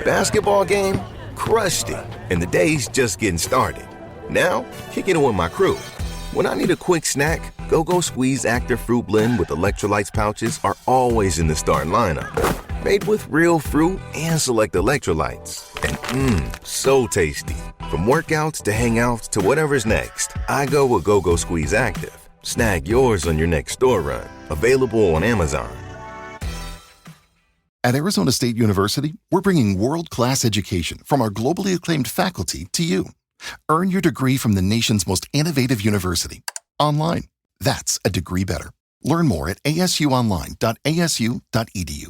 Basketball game? Crushed it. And the day's just getting started. Now, kicking it with my crew. When I need a quick snack, Go-Go Squeeze Active Fruit Blend with electrolytes pouches are always in the starting lineup. Made with real fruit and select electrolytes. And so tasty. From workouts to hangouts to whatever's next, I go with Go-Go Squeeze Active. Snag yours on your next store run. Available on Amazon. At Arizona State University, we're bringing world-class education from our globally acclaimed faculty to you. Earn your degree from the nation's most innovative university. Online. That's a degree better. Learn more at asuonline.asu.edu.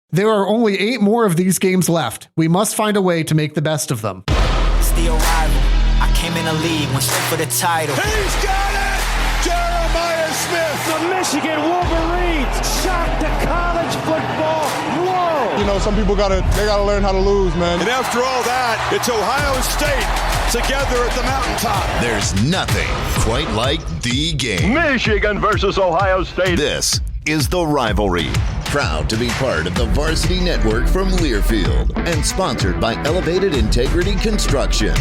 There are only 8 more of these games left. We must find a way to make the best of them. It's the arrival. I came in the league, went straight for the title. He's got it! Jeremiah Smith! The Michigan Wolverines shocked the college football world. You know, some people gotta learn how to lose, man. And after all that, it's Ohio State together at the mountaintop. There's nothing quite like the game. Michigan versus Ohio State. This is The Rivalry. Proud to be part of the Varsity Network from Learfield and sponsored by Elevated Integrity Construction.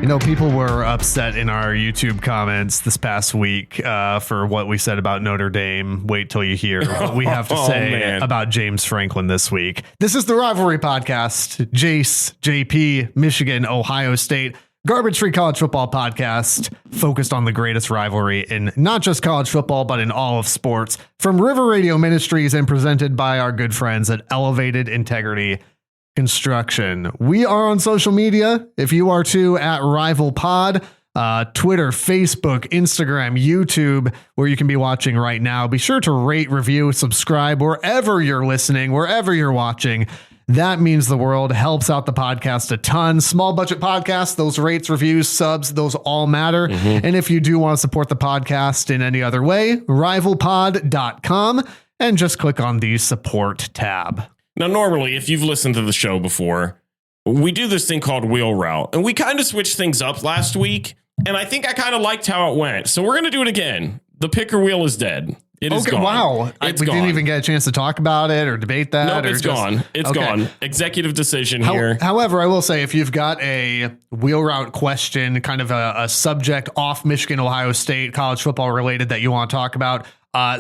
You know, people were upset in our YouTube comments this past week for what we said about Notre Dame. Wait till you hear what we have to say about James Franklin this week. This is the Rivalry Podcast. Jace, JP, Michigan, Ohio State. Garbage-free college football podcast focused on the greatest rivalry in not just college football, but in all of sports. From River Radio Ministries and presented by our good friends at Elevated Integrity Construction. We are on social media. If you are too, at Rival Pod, Twitter, Facebook, Instagram, YouTube, where you can be watching right now. Be sure to rate, review, subscribe wherever you're listening, wherever you're watching. That means the world, helps out the podcast a ton. Small budget podcast, those rates, reviews, subs, those all matter. And if you do want to support the podcast in any other way, rivalpod.com and just click on the support tab. Now, normally, if you've listened to the show before, we do this thing called Wheel Route, and we kind of switched things up last week, and I think I kind of liked how it went. So we're going to do it again. The picker wheel is dead. It is gone. Wow. We didn't even get a chance to talk about it or debate that. Nope, it's gone. It's gone. Executive decision here. However, I will say, if you've got a wheel route question, kind of a subject off Michigan, Ohio State, college football related that you want to talk about,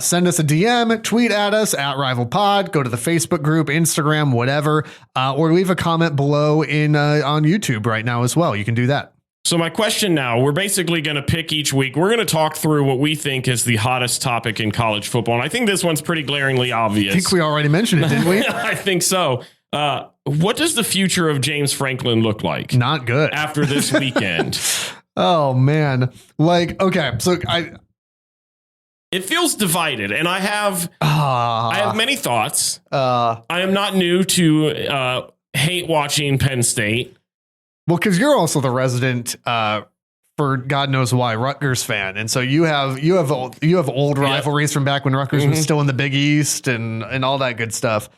send us a DM, tweet at us at Rival Pod, go to the Facebook group, Instagram, whatever, or leave a comment below on YouTube right now as well. You can do that. So my question now, we're basically going to pick each week. We're going to talk through what we think is the hottest topic in college football. And I think this one's pretty glaringly obvious. I think we already mentioned it, didn't we? I think so. What does the future of James Franklin look like? Not good. After this weekend. Oh, man. Like, okay, so it feels divided, and I have many thoughts. I am not new to hate watching Penn State. Well, because you're also the resident, for God knows why, Rutgers fan, and so you have old rivalries from back when Rutgers was still in the Big East and all that good stuff.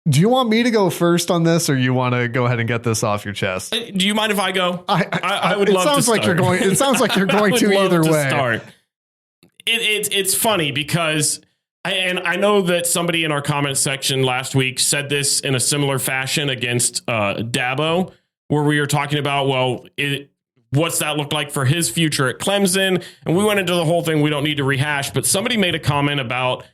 Do you want me to go first on this, or you want to go ahead and get this off your chest? Do you mind if I go? I would love to start. It sounds like you're going to either way. Start. It's funny because I know that somebody in our comment section last week said this in a similar fashion against Dabo, where we were talking about, what's that look like for his future at Clemson? And we went into the whole thing we don't need to rehash, but somebody made a comment about,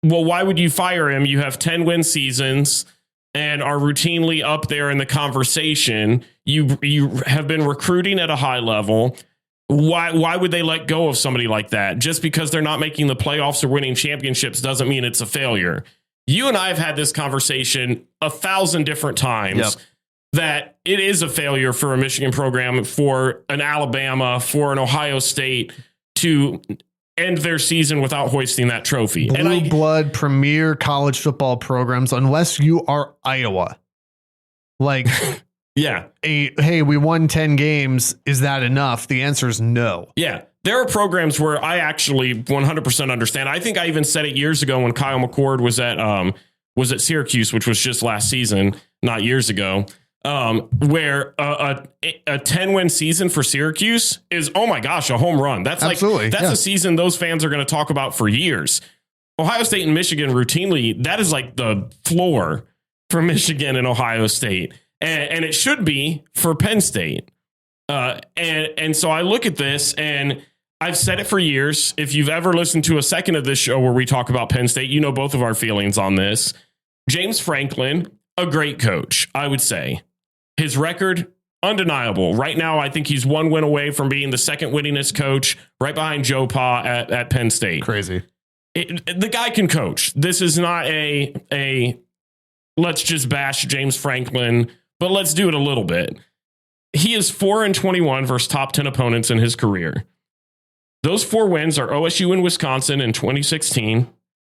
why would you fire him? You have 10-win seasons and are routinely up there in the conversation. You have been recruiting at a high level. Why would they let go of somebody like that? Just because they're not making the playoffs or winning championships doesn't mean it's a failure. You and I have had this conversation 1,000 different times that it is a failure for a Michigan program, for an Alabama, for an Ohio State to end their season without hoisting that trophy. Blue blood premier college football programs, unless you are Iowa. Like, yeah. Hey, we won 10 games. Is that enough? The answer is no. Yeah. There are programs where I actually 100% understand. I think I even said it years ago when Kyle McCord was at Syracuse, which was just last season, not years ago, where a 10-win season for Syracuse is, oh my gosh, a home run. That's absolutely, that's a season those fans are going to talk about for years. Ohio State and Michigan routinely, that is like the floor. for Michigan and Ohio State. And it should be for Penn State. And so I look at this, and I've said it for years. If you've ever listened to a second of this show where we talk about Penn State, you know both of our feelings on this. James Franklin, a great coach, I would say. His record, undeniable. Right now, I think he's one win away from being the second winningest coach, right behind Joe Pa at Penn State. Crazy. The guy can coach. This is not a let's just bash James Franklin, but let's do it a little bit. He is 4-21 versus top 10 opponents in his career. Those 4 wins are OSU and Wisconsin in 2016,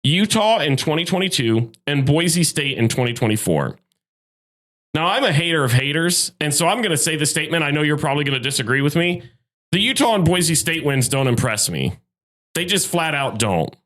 Utah in 2022, and Boise State in 2024. Now, I'm a hater of haters, and so I'm going to say the statement. I know you're probably going to disagree with me. The Utah and Boise State wins don't impress me. They just flat out don't.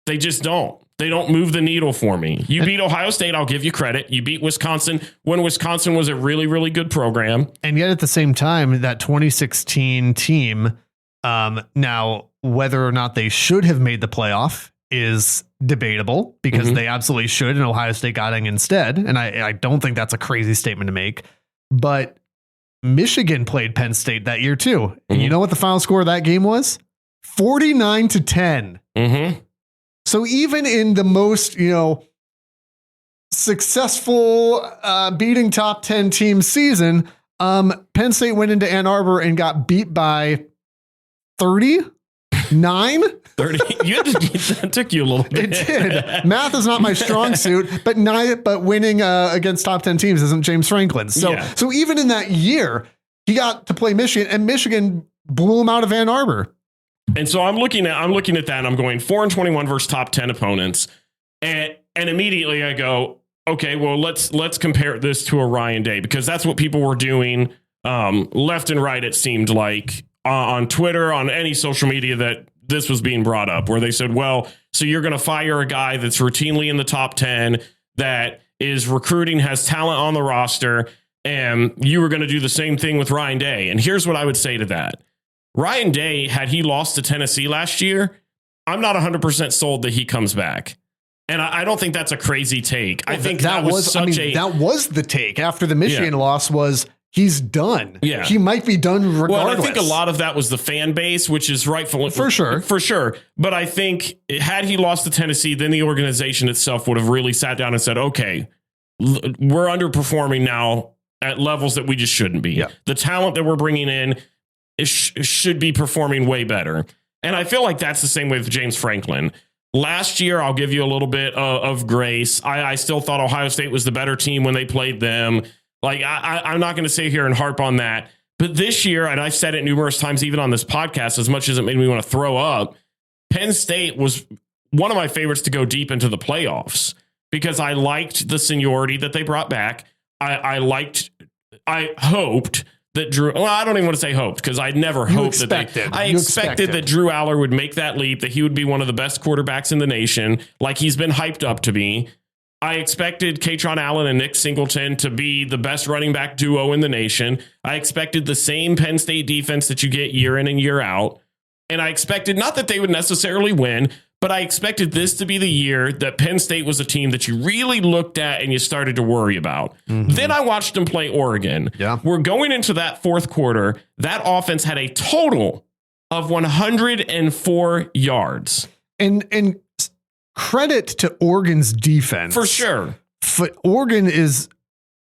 They just don't. They don't move the needle for me. You beat Ohio State, I'll give you credit. You beat Wisconsin when Wisconsin was a really, really good program. And yet at the same time, that 2016 team, now, whether or not they should have made the playoff is debatable, because they absolutely should, and Ohio State got in instead. And I don't think that's a crazy statement to make. But Michigan played Penn State that year too. And you know what the final score of that game was? 49-10. So even in the most, successful beating top 10 team season, Penn State went into Ann Arbor and got beat by 39. 30. That took you a little bit. It did. Math is not my strong suit, but winning against top 10 teams isn't James Franklin. So even in that year, he got to play Michigan, and Michigan blew him out of Ann Arbor. And so I'm looking at that, and I'm going 4-21 versus top 10 opponents, and immediately I go, okay, well let's compare this to a Ryan Day, because that's what people were doing left and right. It seemed like on Twitter, on any social media, that this was being brought up, where they said, well, so you're going to fire a guy that's routinely in the top 10, that is recruiting, has talent on the roster, and you were going to do the same thing with Ryan Day. And here's what I would say to that. Ryan Day, had he lost to Tennessee last year, I'm not 100% sold that he comes back. And I don't think that's a crazy take. I think that was the take after the Michigan loss was he's done. Yeah. He might be done regardless. Well, I think a lot of that was the fan base, which is rightful. For sure. But I think had he lost to Tennessee, then the organization itself would have really sat down and said, okay, we're underperforming now at levels that we just shouldn't be. Yeah. The talent that we're bringing in should be performing way better. And I feel like that's the same way with James Franklin. Last year, I'll give you a little bit of grace. I still thought Ohio State was the better team when they played them. Like, I'm not going to sit here and harp on that. But this year, and I've said it numerous times, even on this podcast, as much as it made me want to throw up, Penn State was one of my favorites to go deep into the playoffs, because I liked the seniority that they brought back. I hoped that Drew, well, I don't even want to say hoped, because I never hoped that I expected that Drew Aller would make that leap, that he would be one of the best quarterbacks in the nation, like he's been hyped up to be. I expected Katron Allen and Nick Singleton to be the best running back duo in the nation. I expected the same Penn State defense that you get year in and year out. And I expected, not that they would necessarily win, but I expected this to be the year that Penn State was a team that you really looked at and you started to worry about. Then I watched them play Oregon. Yeah. We're going into that fourth quarter. That offense had a total of 104 yards. And credit to Oregon's defense. For sure. Oregon is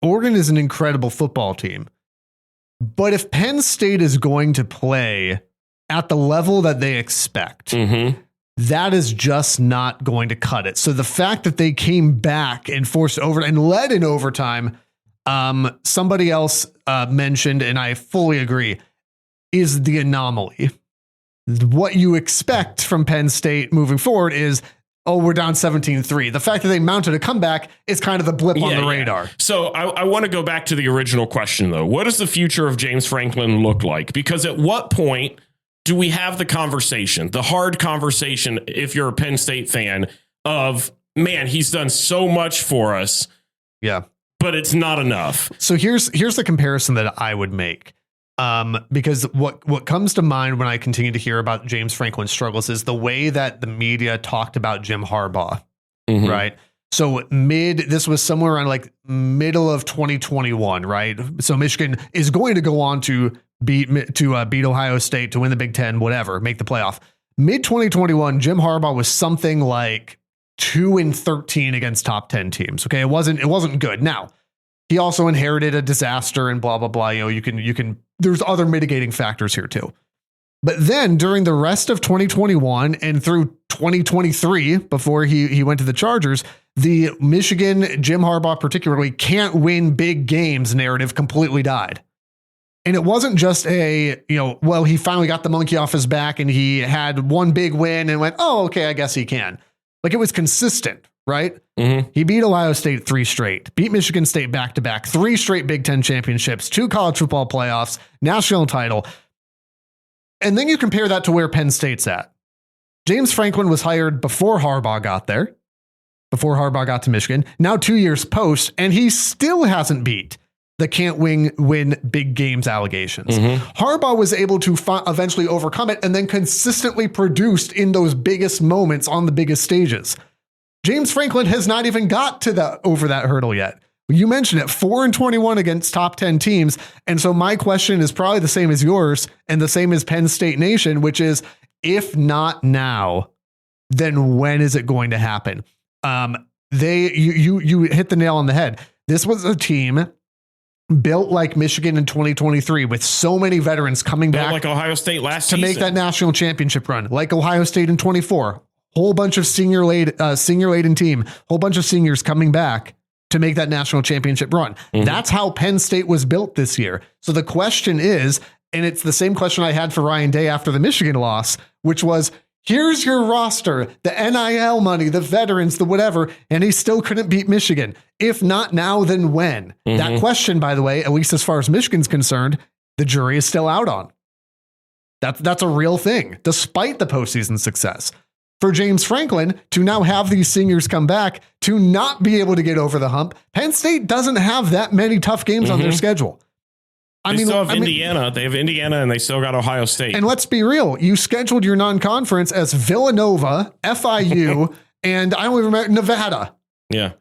an incredible football team. But if Penn State is going to play at the level that they expect, that is just not going to cut it. So the fact that they came back and forced over and led in overtime, somebody else mentioned, and I fully agree, is the anomaly. What you expect from Penn State moving forward is, oh, we're down 17-3. The fact that they mounted a comeback is kind of the blip on the radar. So I want to go back to the original question, though. What does the future of James Franklin look like? Because at what point do we have the conversation, the hard conversation, if you're a Penn State fan, of, man, he's done so much for us. Yeah. But it's not enough. So here's the comparison that I would make. Because what comes to mind when I continue to hear about James Franklin's struggles is the way that the media talked about Jim Harbaugh, right? So this was somewhere around like middle of 2021, right? So Michigan is going to go on to beat Ohio State to win the Big Ten, whatever, make the playoff. Mid 2021, Jim Harbaugh was something like 2-13 against top 10 teams. Okay, it wasn't good. Now, he also inherited a disaster and blah blah blah. You can. There's other mitigating factors here too. But then during the rest of 2021 and through 2023, before he went to the Chargers, the Michigan, Jim Harbaugh particularly, can't win big games narrative completely died. And it wasn't just he finally got the monkey off his back and he had one big win and went, oh, okay, I guess he can. Like, it was consistent, right? Mm-hmm. He beat Ohio State 3 straight, beat Michigan State back-to-back, 3 straight Big Ten championships, 2 college football playoffs, national title. And then you compare that to where Penn State's at. James Franklin was hired before Harbaugh got there, before Harbaugh got to Michigan, now 2 years post, and he still hasn't beat the can't win big games allegations. Mm-hmm. Harbaugh was able to eventually overcome it and then consistently produced in those biggest moments on the biggest stages. James Franklin has not even got to over that hurdle yet. You mentioned it, 4-21 against top 10 teams. And so my question is probably the same as yours and the same as Penn State Nation, which is, if not now, then when is it going to happen? You hit the nail on the head. This was a team built like Michigan in 2023 with so many veterans coming back, like Ohio State last season, to make that national championship run, like Ohio State in 24, whole bunch of senior laden team, whole bunch of seniors coming back to make that national championship run. Mm-hmm. That's how Penn State was built this year. So the question is, and it's the same question I had for Ryan Day after the Michigan loss, which was, here's your roster, the NIL money, the veterans, the whatever, and he still couldn't beat Michigan. If not now, then when? Mm-hmm. That question, by the way, at least as far as Michigan's concerned, the jury is still out on. That's a real thing, despite the postseason success. For James Franklin to now have these seniors come back, to not be able to get over the hump, Penn State doesn't have that many tough games on their schedule. They still have Indiana. They have Indiana and they still got Ohio State. And let's be real. You scheduled your non-conference as Villanova, FIU, and I don't even remember, Nevada. Yeah.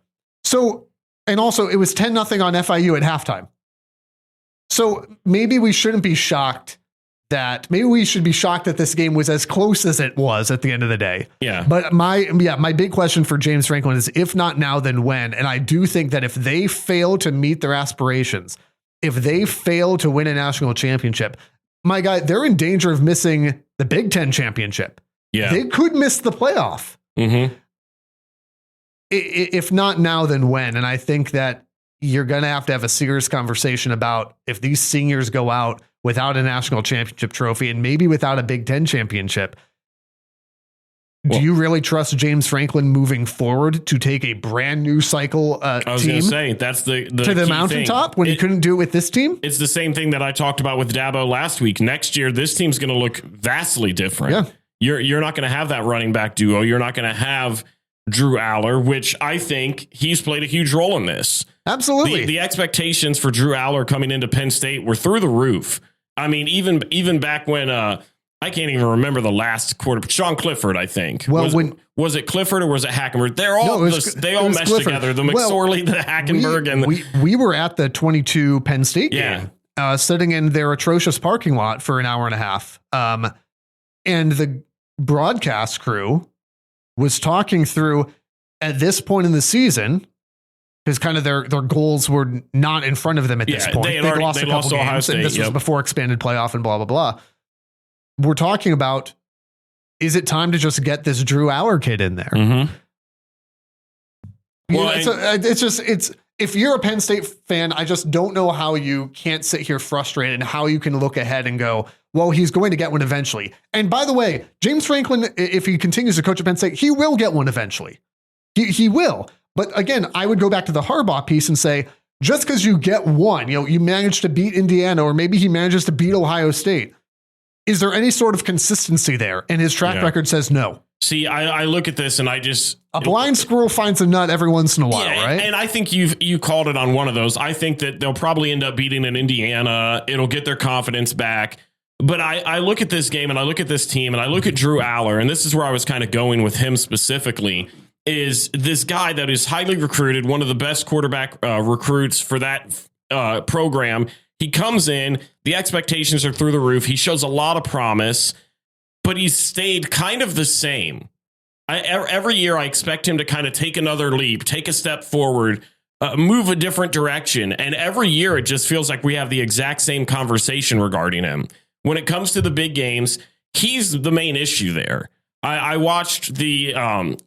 So, and also it was 10-0 on FIU at halftime. So maybe we shouldn't be shocked maybe we should be shocked that this game was as close as it was at the end of the day. Yeah. But my big question for James Franklin is, if not now, then when? And I do think that if they fail to meet their aspirations, if they fail to win a national championship, my guy, they're in danger of missing the Big Ten championship. Yeah. They could miss the playoff. Mm-hmm. If not now, then when? And I think that you're going to have a serious conversation about, if these seniors go out without a national championship trophy and maybe without a Big Ten championship, do you really trust James Franklin moving forward to take a brand new cycle I was going to say, that's the to the mountaintop when he couldn't do it with this team? It's the same thing that I talked about with Dabo last week. Next year, this team's going to look vastly different. Yeah. You're not going to have that running back duo. You're not going to have Drew Aller, which I think he's played a huge role in this. Absolutely. The expectations for Drew Aller coming into Penn State were through the roof. I mean, even back when I can't even remember the last quarter. Sean Clifford, I think. Well, was it Clifford or was it Hackenberg? They're all they all meshed Clifford together. The McSorley, the Hackenberg, we were at the 22 Penn State game, sitting in their atrocious parking lot for an hour and a half, and the broadcast crew was talking through, at this point in the season, because kind of their goals were not in front of them at this point. They lost a couple games, and this was before expanded playoff and blah, blah, blah. We're talking about, is it time to just get this Drew Aller kid in there? Mm-hmm. Well, if you're a Penn State fan, I just don't know how you can't sit here frustrated and how you can look ahead and go, well, he's going to get one eventually. And by the way, James Franklin, if he continues to coach at Penn State, he will get one eventually. He will. But again, I would go back to the Harbaugh piece and say, just because you get one, you manage to beat Indiana, or maybe he manages to beat Ohio State, is there any sort of consistency there? And his track record says no. See, I look at this and a blind squirrel finds a nut every once in a while, right? And I think you called it on one of those. I think that they'll probably end up beating an Indiana. It'll get their confidence back. But I look at this game and I look at this team and I look at Drew Aller, and this is where I was kind of going with him specifically. is this guy that is highly recruited, one of the best quarterback recruits for that program. He comes in, the expectations are through the roof. He shows a lot of promise, but he's stayed kind of the same. Every year I expect him to kind of take another leap, take a step forward, move a different direction. And every year it just feels like we have the exact same conversation regarding him. When it comes to the big games, he's the main issue there. I watched the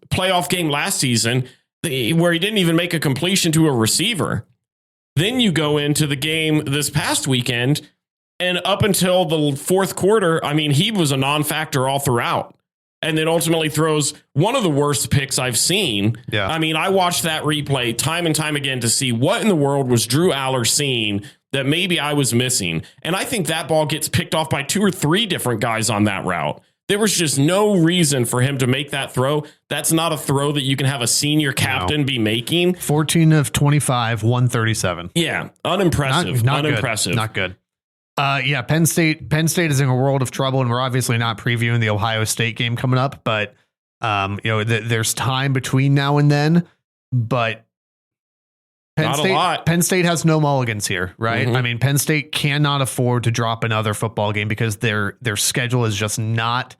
playoff game last season where he didn't even make a completion to a receiver. Then you go into the game this past weekend, and up until the fourth quarter, I mean, he was a non-factor all throughout. And then ultimately throws one of the worst picks I've seen. Yeah. I mean, I watched that replay time and time again to see what in the world was Drew Aller seeing that maybe I was missing. And I think that ball gets picked off by 2 or 3 different guys on that route. There was just no reason for him to make that throw. That's not a throw that you can have a senior captain be making. 14 of 25, 137. Yeah, unimpressive. Not unimpressive. Good. Not good. Yeah, Penn State is in a world of trouble, and we're obviously not previewing the Ohio State game coming up, but there's time between now and then. But Penn State has no mulligans here, right? Mm-hmm. I mean, Penn State cannot afford to drop another football game because their schedule is just not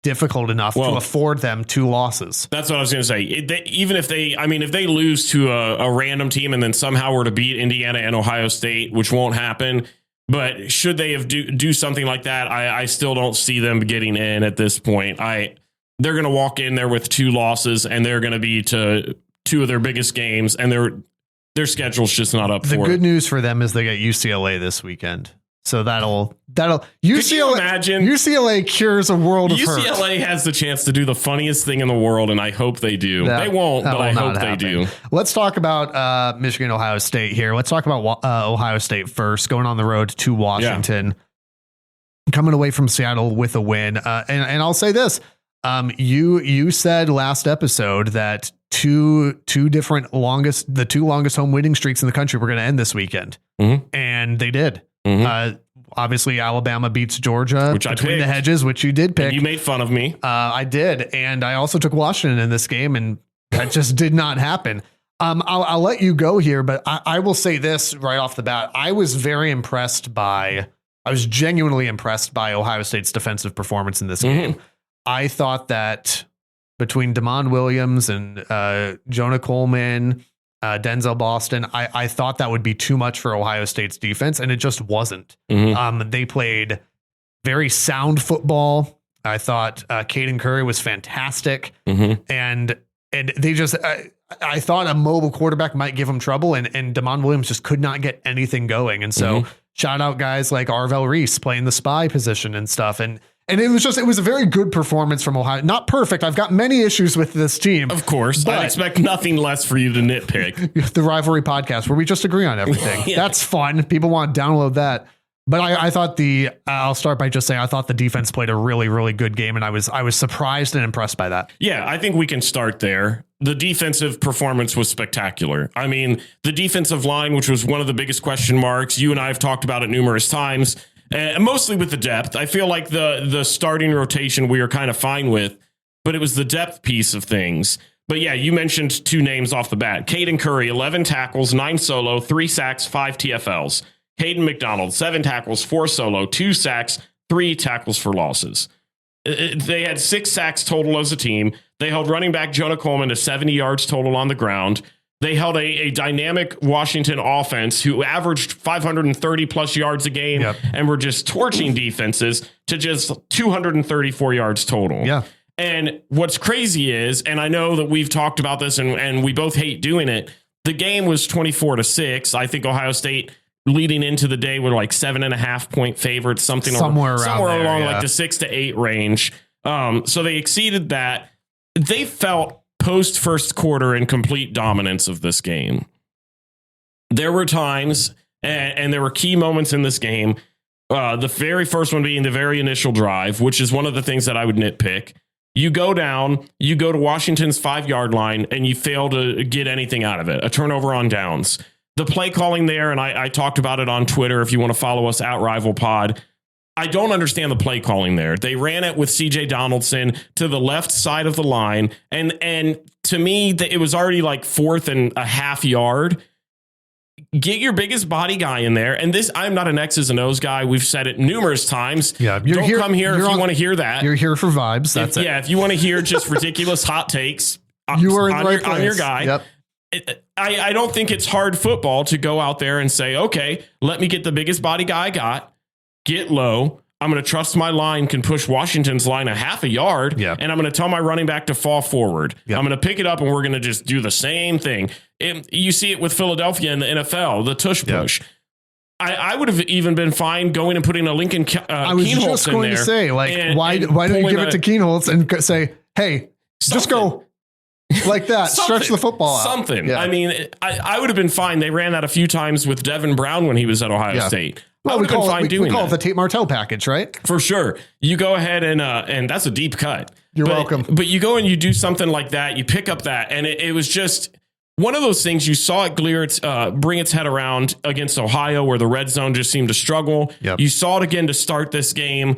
difficult enough to afford them 2 losses. That's what I was going to say. If they lose to a random team and then somehow were to beat Indiana and Ohio State, which won't happen. But should they have do something like that, I still don't see them getting in at this point. They're going to walk in there with 2 losses, and they're going to be to 2 of their biggest games, and their schedule's just not up for it. The good news for them is they get UCLA this weekend. So that'll UCLA cures a world of hurt. UCLA has the chance to do the funniest thing in the world, and I hope they do. They won't, but I hope they do. Let's talk about Michigan, Ohio State here. Let's talk about Ohio State first, going on the road to Washington, coming away from Seattle with a win. And I'll say this. You said last episode that the 2 longest home winning streaks in the country were going to end this weekend. Mm-hmm. And they did. Mm-hmm. Obviously, Alabama beats Georgia between the hedges, which you did pick. And you made fun of me. I did. And I also took Washington in this game, and that just did not happen. I'll let you go here, but I will say this right off the bat. I was genuinely impressed by Ohio State's defensive performance in this game. I thought that between Damon Williams and Jonah Coleman, Denzel Boston, I thought that would be too much for Ohio State's defense, and it just wasn't. Mm-hmm. They played very sound football. I thought Caden Curry was fantastic, and they just I thought a mobile quarterback might give him trouble, and Damon Williams just could not get anything going. And so shout out guys like Arvell Reese playing the spy position and stuff, and it was a very good performance from Ohio. Not perfect. I've got many issues with this team. Of course. I expect nothing less for you to nitpick. The Rivalry Podcast, where we just agree on everything. That's fun. People want to download that. But I thought I'll start by just saying I thought the defense played a really, really good game, and I was surprised and impressed by that. Yeah, I think we can start there. The defensive performance was spectacular. I mean, the defensive line, which was one of the biggest question marks, you and I have talked about it numerous times. Mostly with the depth. I feel like the starting rotation we are kind of fine with, but it was the depth piece of things. But yeah, you mentioned 2 names off the bat. Caden Curry, 11 tackles, 9 solo, 3 sacks, 5 TFLs. Hayden McDonald, 7 tackles, 4 solo, 2 sacks, 3 tackles for losses. They had 6 sacks total as a team. They held running back Jonah Coleman to 70 yards total on the ground. They held a dynamic Washington offense who averaged 530 plus yards a game and were just torching defenses to just 234 yards total. Yeah. And what's crazy is, and I know that we've talked about this and we both hate doing it, the game was 24-6. I think Ohio State leading into the day were like 7.5 point favorites, somewhere along like the 6 to 8 range. So they exceeded that. They felt post first quarter in complete dominance of this game. There were times and there were key moments in this game. The very first one being the very initial drive, which is one of the things that I would nitpick. You go down, you go to Washington's 5-yard line, and you fail to get anything out of it. A turnover on downs. The play calling there, and I talked about it on Twitter if you want to follow us at Rival Pod. I don't understand the play calling there. They ran it with CJ Donaldson to the left side of the line. And to me, it was already like 4th and a half yard. Get your biggest body guy in there. And this, I'm not an X's and O's guy. We've said it numerous times. Yeah, don't come here if you want to hear that. You're here for vibes. That's it. Yeah, if you want to hear just ridiculous hot takes, you are in the right place. On your guy. Yep. I don't think it's hard football to go out there and say, okay, let me get the biggest body guy I got, get low. I'm going to trust my line can push Washington's line a half a yard, and I'm going to tell my running back to fall forward. I'm going to pick it up, and we're going to just do the same thing. You see it with Philadelphia in the NFL, the tush push. I would have even been fine going and putting a Lincoln I was just going to say, like, why don't you give it to Keenholz and say, hey, just go like that, stretch the football out. Something. Yeah. I mean, I would have been fine. They ran that a few times with Devin Brown when he was at Ohio State. Well, we call it the Tate Martell package, right? For sure. You go ahead and that's a deep cut. You're welcome. But you go and you do something like that. You pick up that, and it was just one of those things. You saw it bring its head around against Ohio, where the red zone just seemed to struggle. Yep. You saw it again to start this game,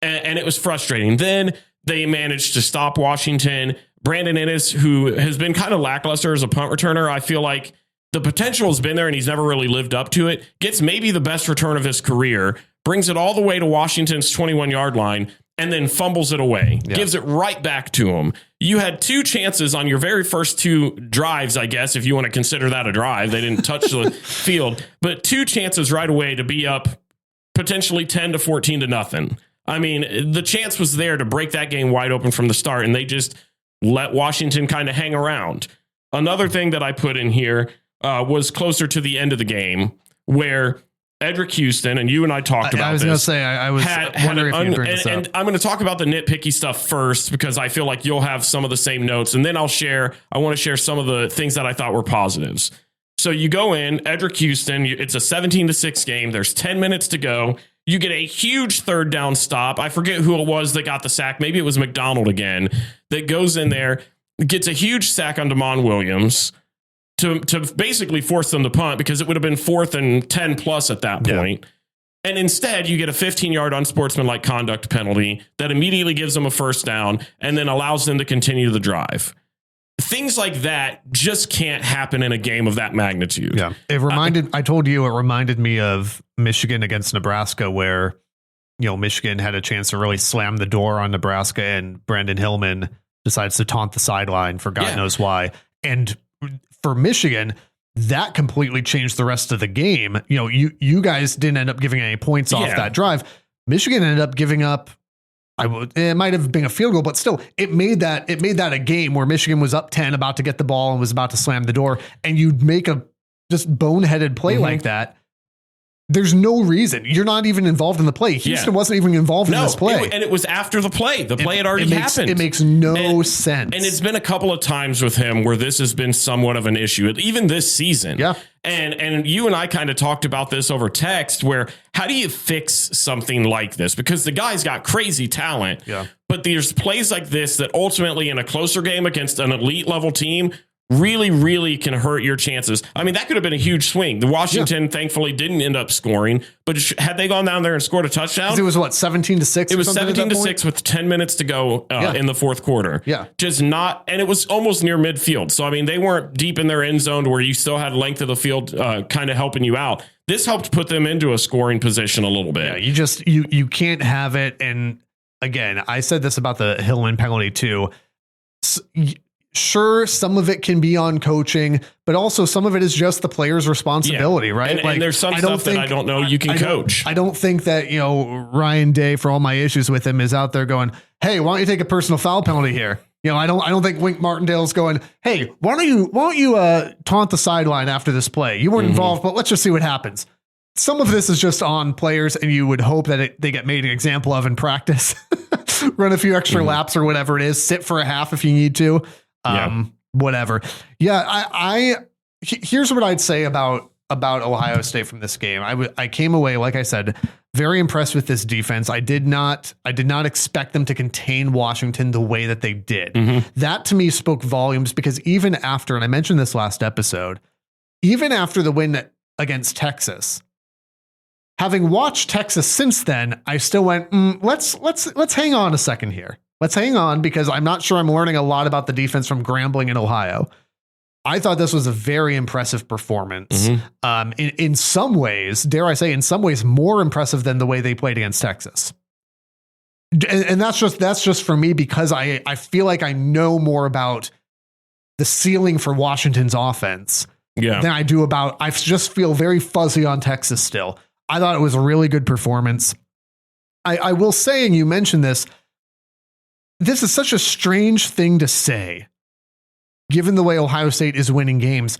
and it was frustrating. Then they managed to stop Washington. Brandon Inniss, who has been kind of lackluster as a punt returner, I feel like the potential has been there and he's never really lived up to it. Gets maybe the best return of his career, brings it all the way to Washington's 21-yard line, and then fumbles it away. Yeah. Gives it right back to him. You had 2 chances on your very first 2 drives, I guess, if you want to consider that a drive. They didn't touch the field, but 2 chances right away to be up potentially 10 to 14 to nothing. I mean, the chance was there to break that game wide open from the start, and they just let Washington kind of hang around. Another thing that I put in here was closer to the end of the game, where Edric Houston, and you and I talked about this. I was going to say, I was wondering if you'd bring this up. And I'm going to talk about the nitpicky stuff first, because I feel like you'll have some of the same notes, and then I want to share some of the things that I thought were positives. So you go in, Edric Houston, it's a 17-6 game. There's 10 minutes to go. You get a huge 3rd down stop. I forget who it was that got the sack. Maybe it was McDonald again, that goes in there, gets a huge sack on Damon Williams to basically force them to punt, because it would have been 4th and 10 plus at that point. And instead, you get a 15-yard unsportsmanlike conduct penalty that immediately gives them a 1st down and then allows them to continue the drive. Things like that just can't happen in a game of that magnitude. Yeah. I told you, it reminded me of Michigan against Nebraska, where, Michigan had a chance to really slam the door on Nebraska, and Brandon Hillman decides to taunt the sideline for God knows why. And for Michigan, that completely changed the rest of the game. You guys didn't end up giving any points off that drive. Michigan ended up giving up, it might have been a field goal, but still, it made that a game where Michigan was up 10, about to get the ball and was about to slam the door, and you'd make a just boneheaded play like that. There's no reason. You're not even involved in the play. Houston wasn't even involved in this play. And it was after the play. The play had already happened. It makes no sense. And it's been a couple of times with him where this has been somewhat of an issue, even this season. Yeah. And you and I kind of talked about this over text, where how do you fix something like this? Because the guy's got crazy talent. Yeah. But there's plays like this that ultimately in a closer game against an elite level team really, really can hurt your chances. I mean, that could have been a huge swing. The Washington thankfully didn't end up scoring, but had they gone down there and scored a touchdown, it was what, 17-6? It was 17-6 with 10 minutes to go in the 4th quarter. Yeah. Just not, and it was almost near midfield. So, I mean, they weren't deep in their end zone where you still had length of the field kind of helping you out. This helped put them into a scoring position a little bit. Yeah, you can't have it. And again, I said this about the Hillman penalty too. Sure, some of it can be on coaching, but also some of it is just the player's responsibility, right? And there's some stuff that I don't know you can coach. I don't think that, Ryan Day, for all my issues with him, is out there going, hey, why don't you take a personal foul penalty here? I don't think Wink Martindale's going, hey, why don't you taunt the sideline after this play? You weren't involved, but let's just see what happens. Some of this is just on players, and you would hope that they get made an example of in practice. Run a few extra laps or whatever it is. Sit for a half if you need to. Whatever. Yeah. Here's what I'd say about Ohio State from this game. I came away, like I said, very impressed with this defense. I did not expect them to contain Washington the way that they did. That to me spoke volumes, because even after, and I mentioned this last episode, even after the win against Texas, having watched Texas since then, I still went, let's hang on a second here. Let's hang on, because I'm not sure I'm learning a lot about the defense from Grambling in Ohio. I thought this was a very impressive performance. In some ways, dare I say, in some ways more impressive than the way they played against Texas. And that's just for me, because I feel like I know more about the ceiling for Washington's offense than I do about, I just feel very fuzzy on Texas still. I thought it was a really good performance. I will say, and you mentioned this is such a strange thing to say, given the way Ohio State is winning games.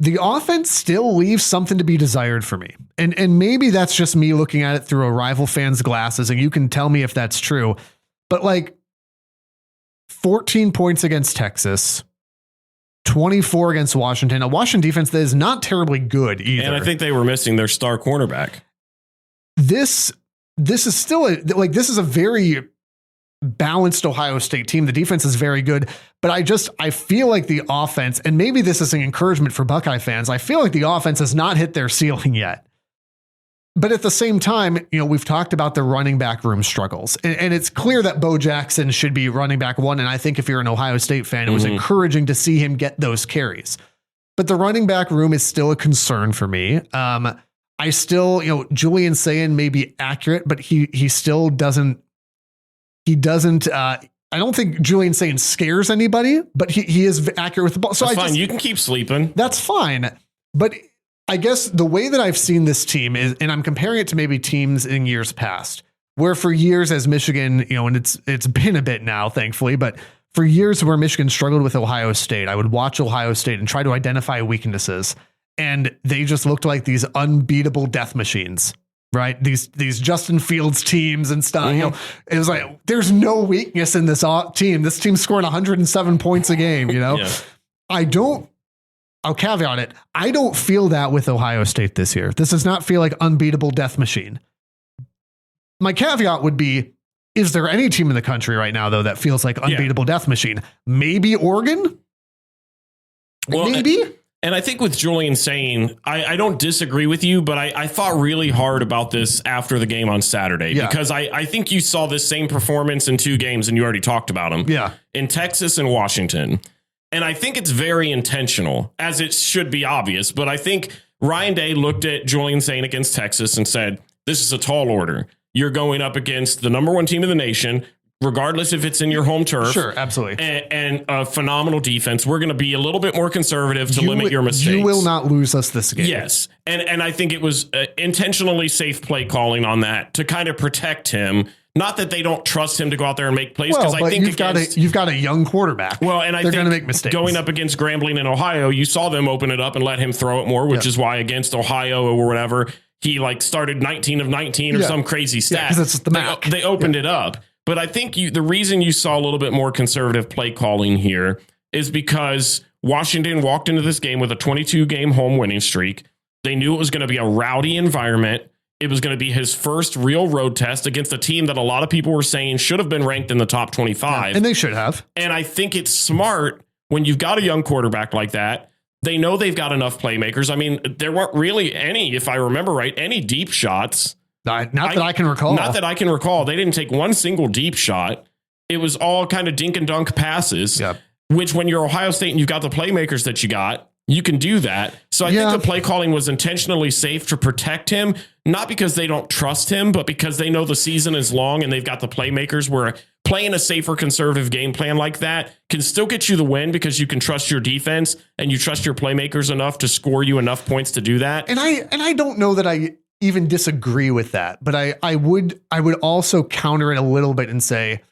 The offense still leaves something to be desired for me. And maybe that's just me looking at it through a rival fan's glasses, and you can tell me if that's true. But like 14 points against Texas, 24 against Washington, a Washington defense that is not terribly good either. And I think they were missing their star cornerback. This is still this is a very balanced Ohio State team. The defense is very good, but I feel like the offense, and maybe this is an encouragement for Buckeye fans, I feel like the offense has not hit their ceiling yet. But at the same time, we've talked about the running back room struggles, and it's clear that Bo Jackson should be running back one. And I think if you're an Ohio State fan, it was encouraging to see him get those carries. But the running back room is still a concern for me. I still, Julian Sayin may be accurate, but he still doesn't. He doesn't. I don't think Julian Sayin scares anybody, but he is accurate with the ball. So that's fine. You can keep sleeping. That's fine. But I guess the way that I've seen this team is, and I'm comparing it to maybe teams in years past, where for years as Michigan, and it's been a bit now, thankfully, but for years where Michigan struggled with Ohio State, I would watch Ohio State and try to identify weaknesses, and they just looked like these unbeatable death machines. Right. These Justin Fields teams and stuff, it was like, there's no weakness in this team. This team's scoring 107 points a game. I'll caveat it. I don't feel that with Ohio State this year. This does not feel like unbeatable death machine. My caveat would be, is there any team in the country right now, though, that feels like unbeatable death machine? Maybe Oregon. Well, maybe. And I think with Julian Sayin, I don't disagree with you, but I thought really hard about this after the game on Saturday, because I think you saw this same performance in two games, and you already talked about them. Yeah. In Texas and Washington. And I think it's very intentional, as it should be obvious. But I think Ryan Day looked at Julian Sayin against Texas and said, this is a tall order. You're going up against the number one team in the nation, regardless if it's in your home turf. Sure, absolutely. And a phenomenal defense. We're going to be a little bit more conservative to limit your mistakes. You will not lose us this game. Yes. And I think it was intentionally safe play calling on that to kind of protect him. Not that they don't trust him to go out there and make plays, because I think you've got a young quarterback. Well, and they're going to make mistakes. Going up against Grambling in Ohio, you saw them open it up and let him throw it more, which is why against Ohio or whatever, he started 19 of 19 or some crazy stat. Because it's the MAC. They opened it up. But I think the reason you saw a little bit more conservative play calling here is because Washington walked into this game with a 22-game home winning streak. They knew it was going to be a rowdy environment. It was going to be his first real road test against a team that a lot of people were saying should have been ranked in the top 25. Yeah, and they should have. And I think it's smart when you've got a young quarterback like that. They know they've got enough playmakers. I mean, there weren't really any, if I remember right, any deep shots. Not that I can recall. Not that I can recall. They didn't take one single deep shot. It was all kind of dink and dunk passes, which when you're Ohio State and you've got the playmakers that you got, you can do that. So I think the play calling was intentionally safe to protect him, not because they don't trust him, but because they know the season is long and they've got the playmakers where playing a safer conservative game plan like that can still get you the win because you can trust your defense and you trust your playmakers enough to score you enough points to do that. And I don't know that I even disagree with that, but I would also counter it a little bit and say,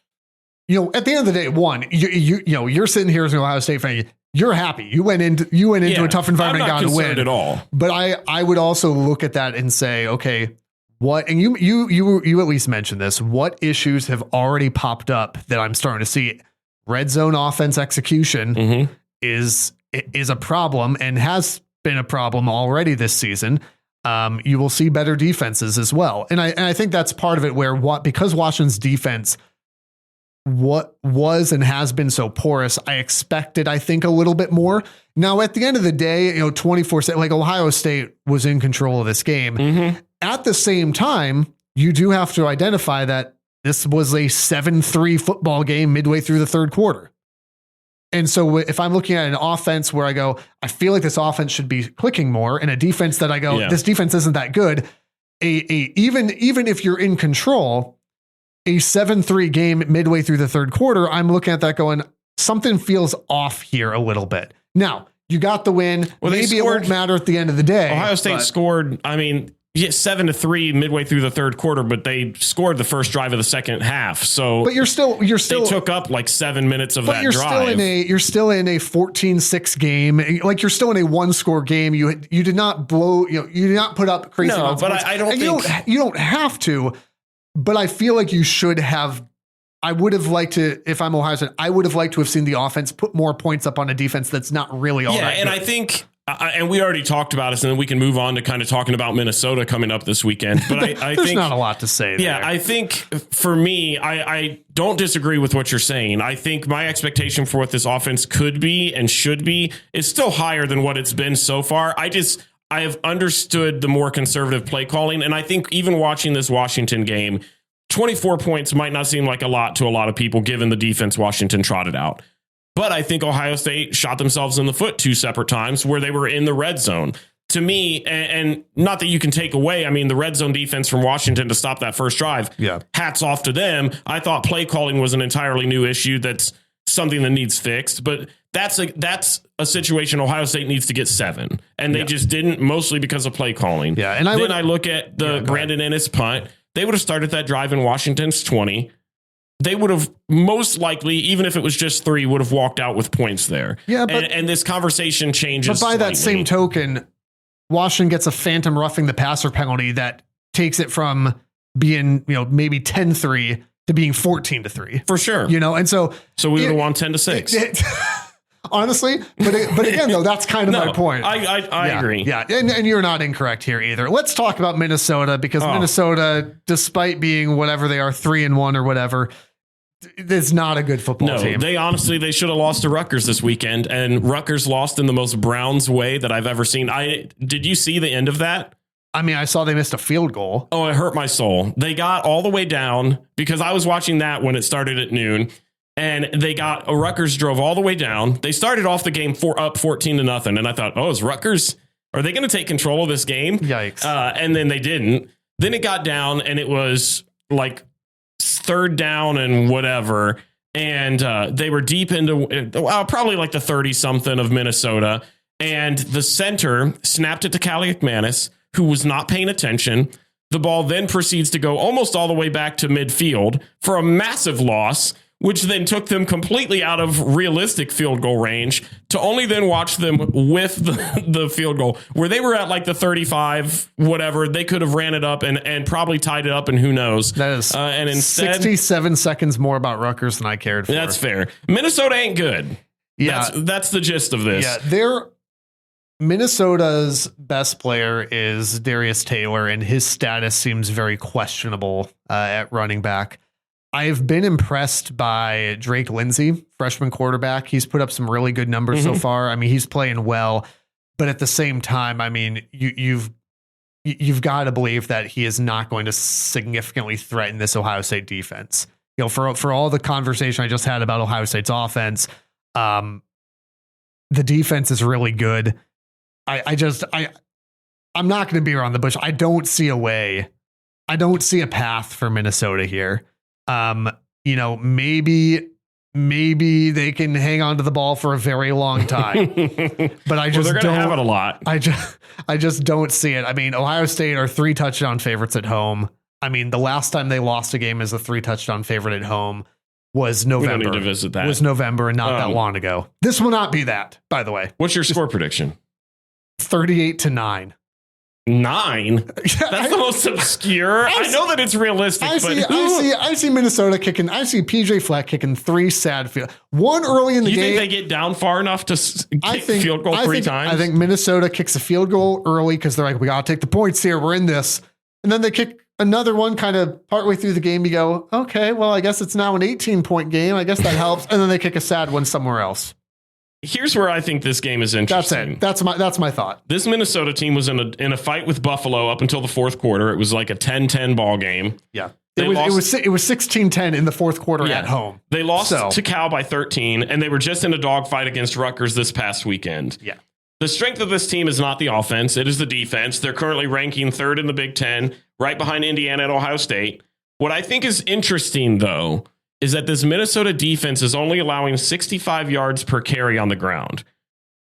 at the end of the day, you're sitting here as an Ohio State fan. You're happy. You went into a tough environment and got a win at all. But I would also look at that and say, okay, what? And you at least mentioned this. What issues have already popped up that I'm starting to see? Red zone offense execution is a problem and has been a problem already this season. You will see better defenses as well, and I think that's part of it. Because Washington's defense what was and has been so porous, I expected, I think, a little bit more. Now, at the end of the day, 24/7, like Ohio State was in control of this game. at the same time, you do have to identify that this was a 7-3 football game midway through the third quarter. And so if I'm looking at an offense where I go, I feel like this offense should be clicking more, and a defense that I go, this defense isn't that good. Even if you're in control, a 7-3 game midway through the third quarter, I'm looking at that going, something feels off here a little bit. Now, you got the win. Well, maybe it won't matter at the end of the day. Ohio State scored, 7-3 midway through the third quarter, but they scored the first drive of the second half. So, but you're still they took up like 7 minutes of that drive. You're still in a 14-6 game. Like, you're still in a 1-score game. You did not blow. You did not put up crazy. No, but I don't think you don't have to. But I feel like you should have. I would have liked to, if I'm Ohio State, I would have liked to have seen the offense put more points up on a defense that's not really all that good. I think. And we already talked about it, and then we can move on to kind of talking about Minnesota coming up this weekend. But I there's think not a lot to say. Yeah, there. I think for me, I don't disagree with what you're saying. I think my expectation for what this offense could be and should be is still higher than what it's been so far. I have understood the more conservative play calling, and I think even watching this Washington game, 24 points might not seem like a lot to a lot of people given the defense Washington trotted out. But I think Ohio State shot themselves in the foot 2 separate times where they were in the red zone. To me, and not that you can take away, the red zone defense from Washington to stop that first drive, hats off to them. I thought play calling was an entirely new issue. That's something that needs fixed. But that's a situation Ohio State needs to get 7. And they just didn't, mostly because of play calling. Yeah, and I look at the Brandon Ennis punt. They would have started that drive in Washington's 20. They would have most likely, even if it was just 3, would have walked out with points there. Yeah, but and this conversation changes. But by that same token, Washington gets a phantom roughing the passer penalty that takes it from being, maybe 10-3 to being 14-3. For sure. And so we would have won 10-6. Honestly, but again, though, that's kind of my point. I agree. Yeah, and you're not incorrect here either. Let's talk about Minnesota, because Minnesota, despite being whatever they are, 3-1 or whatever, it's not a good football team. They should have lost to Rutgers this weekend, and Rutgers lost in the most Browns way that I've ever seen. Did you see the end of that? I saw they missed a field goal. Oh, it hurt my soul. They got all the way down because I was watching that when it started at noon. And Rutgers drove all the way down. They started off the game up 14-0. And I thought, is Rutgers, are they going to take control of this game? Yikes. And then they didn't. Then it got down and it was like 3rd down and whatever. And they were deep into probably like the 30-something of Minnesota. And the center snapped it to Callie McManus, who was not paying attention. The ball then proceeds to go almost all the way back to midfield for a massive loss, which then took them completely out of realistic field goal range to only then watch them with the field goal where they were at like the 35, whatever. They could have ran it up and probably tied it up, and who knows. That is and instead, 67 seconds more about Rutgers than I cared for. That's fair. Minnesota ain't good. Yeah. That's the gist of this. Yeah, Minnesota's best player is Darius Taylor, and his status seems very questionable at running back. I've been impressed by Drake Lindsay, freshman quarterback. He's put up some really good numbers so far. He's playing well, but at the same time, you've got to believe that he is not going to significantly threaten this Ohio State defense. For all the conversation I just had about Ohio State's offense, the defense is really good. I'm not going to be around the bush. I don't see a way. I don't see a path for Minnesota here. Maybe they can hang on to the ball for a very long time, but I just they're going to have it a lot. I just don't see it. Ohio State are 3 touchdown favorites at home. The last time they lost a game as a 3 touchdown favorite at home was November. We don't need to visit that. Was November and not that long ago. This will not be that, by the way. What's your score prediction? 38-9. 9? That's the most obscure. I know that it's realistic. I see Minnesota kicking. I see PJ Fleck kicking 3 sad field. One early in the game. You think they get down far enough to kick field goal 3 times? I think Minnesota kicks a field goal early because they're like, we got to take the points here. We're in this. And then they kick another one kind of partway through the game. You go, okay, well, I guess it's now an 18-point game. I guess that helps. And then they kick a sad one somewhere else. Here's where I think this game is interesting. That's it. That's my thought. This Minnesota team was in a fight with Buffalo up until the fourth quarter. It was like a 10-10 ball game. Yeah. It was 16-10 in the fourth quarter at home. They lost to Cal by 13, and they were just in a dogfight against Rutgers this past weekend. Yeah. The strength of this team is not the offense. It is the defense. They're currently ranking third in the Big Ten, right behind Indiana and Ohio State. What I think is interesting, though, is that this Minnesota defense is only allowing 65 yards per carry on the ground.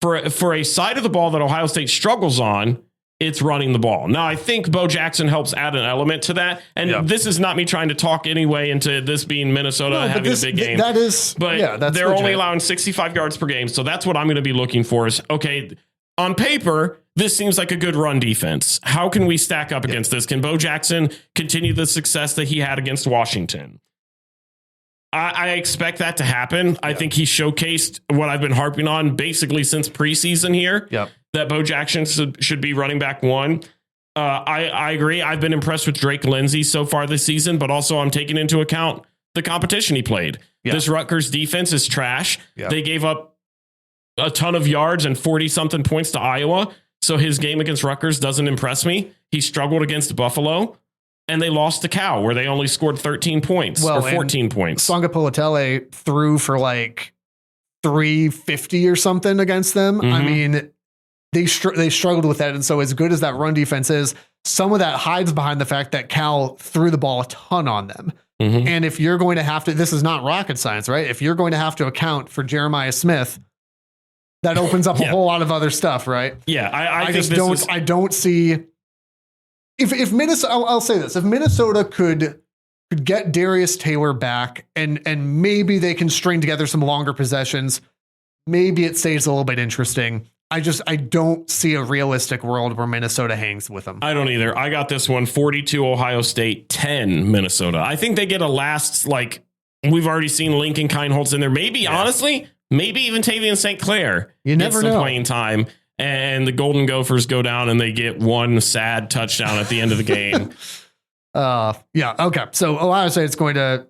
For a side of the ball that Ohio State struggles on, it's running the ball. Now, I think Bo Jackson helps add an element to that. And this is not me trying to talk anyway into this being Minnesota having a big game. That is, but they're legit. Only allowing 65 yards per game. So that's what I'm going to be looking for is, okay, on paper, this seems like a good run defense. How can we stack up against this? Can Bo Jackson continue the success that he had against Washington? I expect that to happen. I think he showcased what I've been harping on basically since preseason here. That Bo Jackson should be running back one. I agree. I've been impressed with Drake Lindsey so far this season, but also I'm taking into account the competition he played. This Rutgers defense is trash. They gave up a ton of yards and 40-something points to Iowa. So his game against Rutgers doesn't impress me. He struggled against Buffalo. And they lost to Cal, where they only scored 13 points or 14 points. Songa Politele threw for like 350 or something against them. I mean, they struggled with that. And so as good as that run defense is, some of that hides behind the fact that Cal threw the ball a ton on them. And if you're going to have to, this is not rocket science, right? If you're going to have to account for Jeremiah Smith, that opens up a whole lot of other stuff, right? Yeah, I don't see... If Minnesota, I'll say this: if Minnesota could get Darius Taylor back, and maybe they can string together some longer possessions, maybe it stays a little bit interesting. I don't see a realistic world where Minnesota hangs with them. I don't either. I got this one: 42 Ohio State, 10 Minnesota. I think they get a last, like we've already seen Lincoln Kineholtz in there. Maybe honestly, maybe even Tavian St. Clair. You never know. Playing time. And the Golden Gophers go down and they get one sad touchdown at the end of the game. Okay. So Ohio State's going to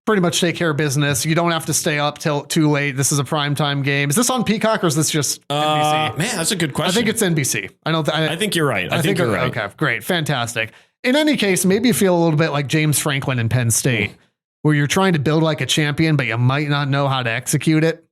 pretty much take care of business. You don't have to stay up till too late. This is a primetime game. Is this on Peacock or is this just NBC? Man, that's a good question. I think it's NBC. I think you're right. I think you're right. Okay, great. Fantastic. In any case, maybe you feel a little bit like James Franklin and Penn State, where you're trying to build like a champion, but you might not know how to execute it.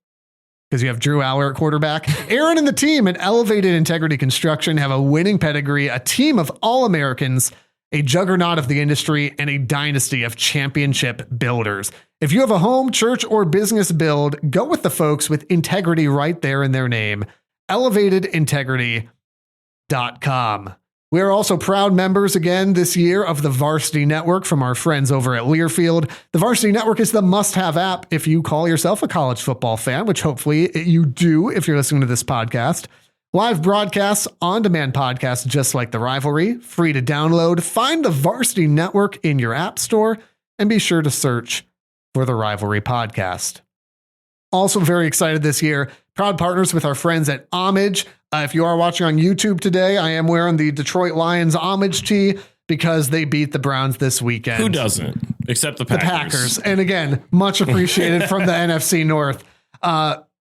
Because you have Drew Aller at quarterback. Aaron and the team at Elevated Integrity Construction have a winning pedigree, a team of All-Americans, a juggernaut of the industry, and a dynasty of championship builders. If you have a home, church, or business build, go with the folks with integrity right there in their name. ElevatedIntegrity.com. We are also proud members again this year of the Varsity Network from our friends over at Learfield. The Varsity Network is the must-have app if you call yourself a college football fan, which hopefully you do if you're listening to this podcast. Live broadcasts, on-demand podcasts just like The Rivalry, free to download. Find the Varsity Network in your app store and be sure to search for The Rivalry Podcast. Also very excited this year. Proud partners with our friends at Homage. If you are watching on YouTube today, I am wearing the Detroit Lions Homage tee because they beat the Browns this weekend. Who doesn't? Except the Packers. And again, much appreciated from the NFC North.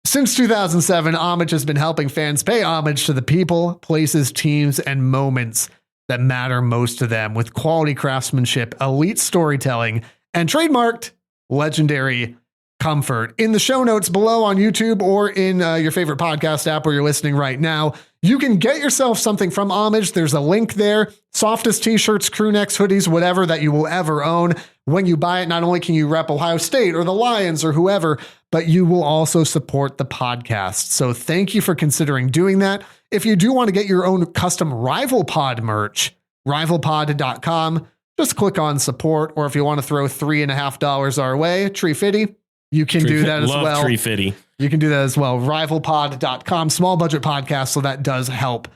Since 2007, Homage has been helping fans pay homage to the people, places, teams, and moments that matter most to them with quality craftsmanship, elite storytelling, and trademarked legendary comfort. In the show notes below on YouTube or in your favorite podcast app where you're listening right now, you can get yourself something from Homage. There's a link there. Softest t-shirts, crew necks, hoodies, whatever that you will ever own. When you buy it, not only can you rep Ohio State or the Lions or whoever, but you will also support the podcast. So thank you for considering doing that. If you do want to get your own custom Rival Pod merch, rivalpod.com, just click on support. Or if you want to throw $3.50 our way, Tree Fitty, you can do that as well. Tree Fitty. You can do that as well. Rivalpod.com, small budget podcast. So that does help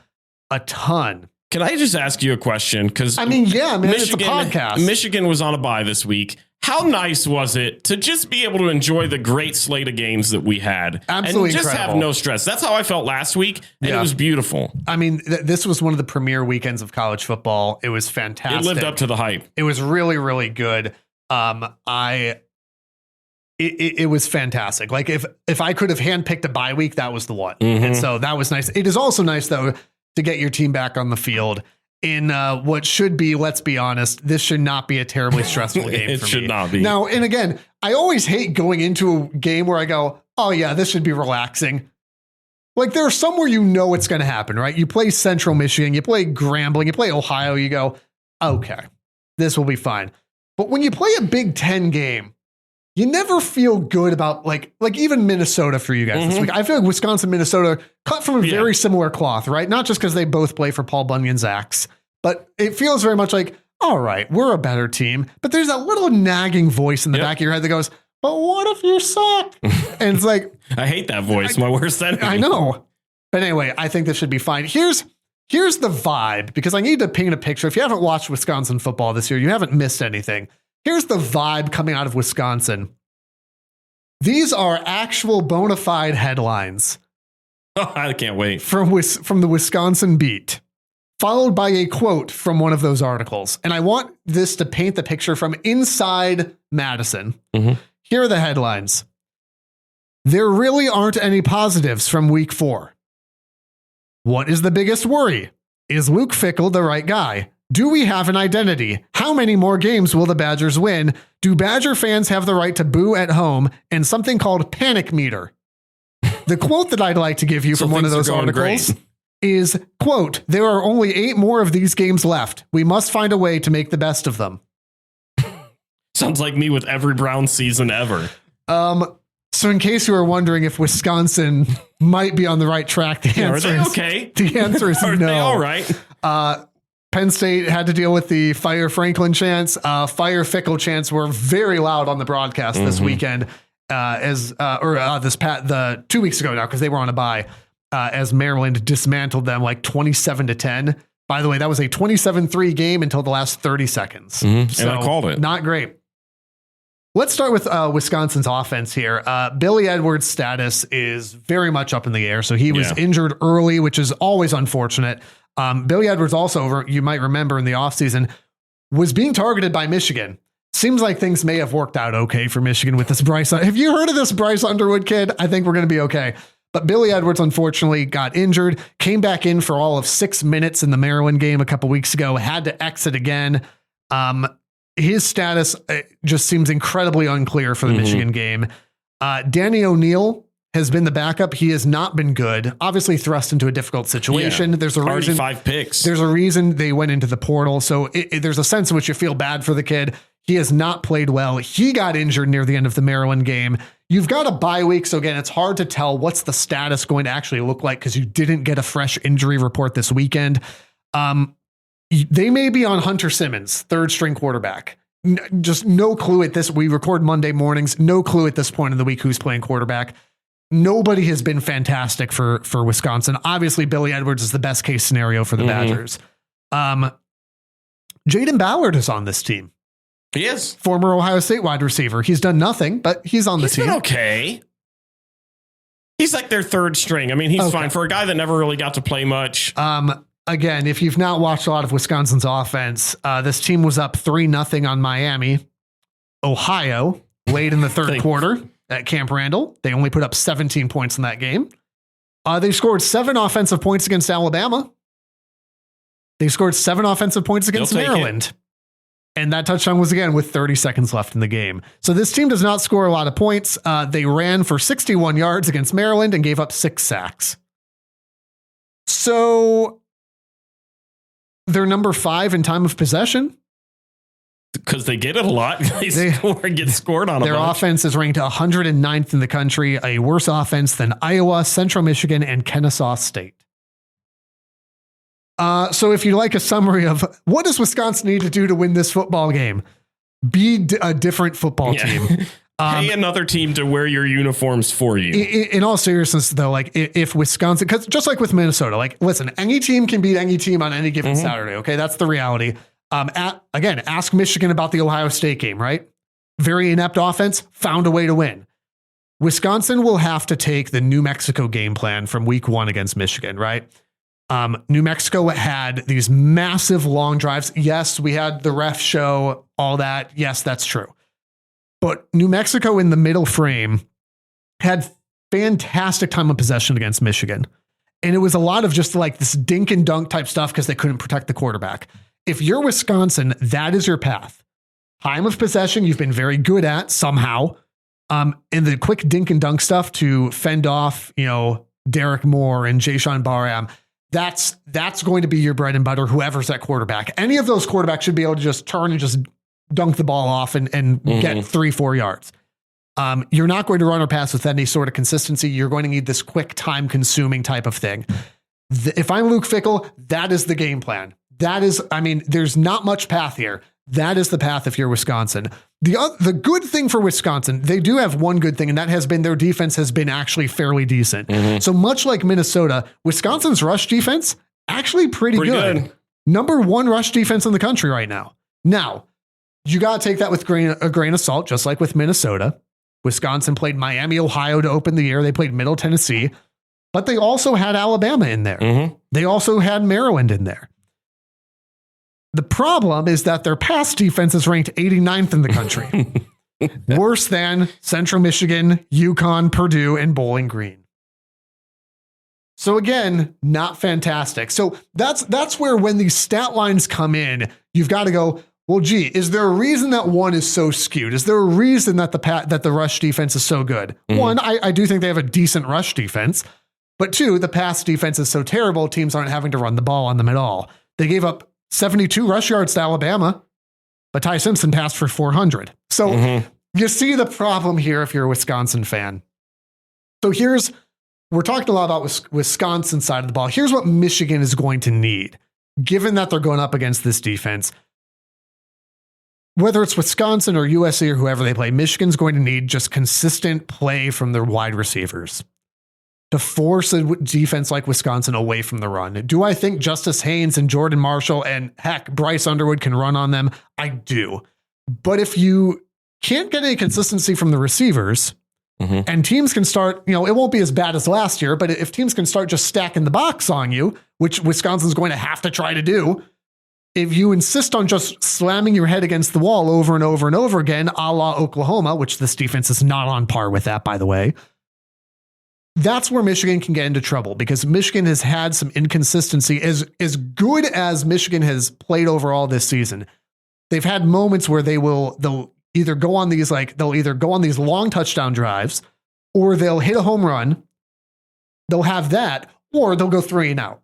a ton. Can I just ask you a question? Because it's a podcast. Michigan was on a bye this week. How nice was it to just be able to enjoy the great slate of games that we had? Absolutely and just incredible. Have no stress. That's how I felt last week, and it was beautiful. I mean, this was one of the premier weekends of college football. It was fantastic. It lived up to the hype. It was really, really good. it was fantastic. Like if I could have handpicked a bye week, that was the one. And so that was nice. It is also nice though to get your team back on the field in what should be, let's be honest, this should not be a terribly stressful game. It for should me. not be. Now, and again, I always hate going into a game where I go, oh yeah, this should be relaxing. Like there's somewhere it's going to happen, right? You play Central Michigan, you play Grambling, you play Ohio, you go, okay, this will be fine. But when you play a Big Ten game, you never feel good about like even Minnesota for you guys this week. I feel like Wisconsin, Minnesota cut from a very similar cloth, right? Not just because they both play for Paul Bunyan's Axe, but it feels very much like, all right, we're a better team. But there's that little nagging voice in the back of your head that goes, but what if you suck? And it's like, I hate that voice. My worst enemy. I know. But anyway, I think this should be fine. Here's the vibe, because I need to paint a picture. If you haven't watched Wisconsin football this year, you haven't missed anything. Here's the vibe coming out of Wisconsin. These are actual bona fide headlines. Oh, I can't wait. From the Wisconsin Beat, followed by a quote from one of those articles. And I want this to paint the picture from inside Madison. Here are the headlines. There really aren't any positives from week 4. What is the biggest worry? Is Luke Fickell the right guy? Do we have an identity? How many more games will the Badgers win? Do Badger fans have the right to boo at home? And something called panic meter. The quote that I'd like to give you from one of those articles is, quote, there are only 8 more of these games left. We must find a way to make the best of them. Sounds like me with every Brown season ever. So in case you were wondering if Wisconsin might be on the right track, the answer is okay. The answer is are no. They all right? Penn State had to deal with the fire Franklin chants. Fire Fickell chants were very loud on the broadcast this weekend, the 2 weeks ago now, because they were on a bye, as Maryland dismantled them like 27-10. By the way, that was a 27-3 game until the last 30 seconds. So and I called it. Not great. Let's start with Wisconsin's offense here. Billy Edwards' status is very much up in the air. So he was injured early, which is always unfortunate. Billy Edwards also, you might remember in the offseason, was being targeted by Michigan. Seems like things may have worked out okay for Michigan with this Bryce. Have you heard of this Bryce Underwood kid? I think we're going to be okay. But Billy Edwards, unfortunately, got injured, came back in for all of 6 minutes in the Maryland game a couple weeks ago, had to exit again. His status just seems incredibly unclear for the Michigan game. Danny O'Neill has been the backup. He has not been good. Obviously thrust into a difficult situation. There's a reason. 5 picks. There's a reason they went into the portal. So there's a sense in which you feel bad for the kid. He has not played well. He got injured near the end of the Maryland game. You've got a bye week. So again, it's hard to tell what's the status going to actually look like because you didn't get a fresh injury report this weekend. They may be on Hunter Simmons, 3rd string quarterback. Just no clue at this. We record Monday mornings. No clue at this point in the week who's playing quarterback. Nobody has been fantastic for Wisconsin. Obviously, Billy Edwards is the best case scenario for the Badgers. Jaden Ballard is on this team. He is. Former Ohio State wide receiver. He's done nothing, but he's on the team. He's been okay. He's like their 3rd string. I mean, he's fine for a guy that never really got to play much. Again, if you've not watched a lot of Wisconsin's offense, this team was up 3-0 on Miami. Ohio, late in the 3rd quarter at Camp Randall. They only put up 17 points in that game. They scored 7 offensive points against Alabama. They scored 7 offensive points against Maryland. And that touchdown was again with 30 seconds left in the game. So this team does not score a lot of points. They ran for 61 yards against Maryland and gave up 6 sacks. So they're number 5 in time of possession. Because they get it a lot. They get scored on a bunch. Their offense is ranked 109th in the country, a worse offense than Iowa, Central Michigan, and Kennesaw State. So if you like a summary of what does Wisconsin need to do to win this football game, be a different football team. Pay another team to wear your uniforms for you. In all seriousness, though, like if Wisconsin, because just like with Minnesota, like listen, any team can beat any team on any given Saturday. Okay, that's the reality. Again, ask Michigan about the Ohio State game, right? Very inept offense, found a way to win. Wisconsin will have to take the New Mexico game plan from week 1 against Michigan, right? New Mexico had these massive long drives. Yes, we had the ref show, all that. Yes, that's true. But New Mexico in the middle frame had fantastic time of possession against Michigan. And it was a lot of just like this dink and dunk type stuff because they couldn't protect the quarterback. If you're Wisconsin, that is your path. Time of possession, you've been very good at somehow. And the quick dink and dunk stuff to fend off, Derek Moore and Jayshawn Barham. That's going to be your bread and butter, whoever's that quarterback. Any of those quarterbacks should be able to just turn and just dunk the ball off and get 3-4 yards. You're not going to run or pass with any sort of consistency. You're going to need this quick time consuming type of thing. If I'm Luke Fickell, that is the game plan. There's not much path here. That is the path if you're Wisconsin. The good thing for Wisconsin, they do have one good thing, and that has been their defense has been actually fairly decent. So much like Minnesota, Wisconsin's rush defense, actually pretty good. Number 1 rush defense in the country right now. Now, you got to take that with a grain of salt, just like with Minnesota. Wisconsin played Miami, Ohio to open the year. They played Middle Tennessee, but they also had Alabama in there. They also had Maryland in there. The problem is that their pass defense is ranked 89th in the country. Worse than Central Michigan, UConn, Purdue, and Bowling Green. So again, not fantastic. So that's where when these stat lines come in, you've got to go, well, gee, is there a reason that one is so skewed? Is there a reason that the rush defense is so good? One, I do think they have a decent rush defense. But 2, the pass defense is so terrible, teams aren't having to run the ball on them at all. They gave up 72 rush yards to Alabama, but Ty Simpson passed for 400. So you see the problem here if you're a Wisconsin fan. So we're talking a lot about Wisconsin side of the ball. Here's what Michigan is going to need, given that they're going up against this defense. Whether it's Wisconsin or USC or whoever they play, Michigan's going to need just consistent play from their wide receivers to force a defense like Wisconsin away from the run. Do I think Justice Haynes and Jordan Marshall and heck, Bryce Underwood can run on them? I do. But if you can't get any consistency from the receivers and teams can start, it won't be as bad as last year, but if teams can start just stacking the box on you, which Wisconsin's going to have to try to do, if you insist on just slamming your head against the wall over and over and over again, a la Oklahoma, which this defense is not on par with that, by the way, that's where Michigan can get into trouble because Michigan has had some inconsistency. As good as Michigan has played overall this season, they've had moments where they'll either go on these long touchdown drives or they'll hit a home run. They'll have that, or they'll go 3 and out.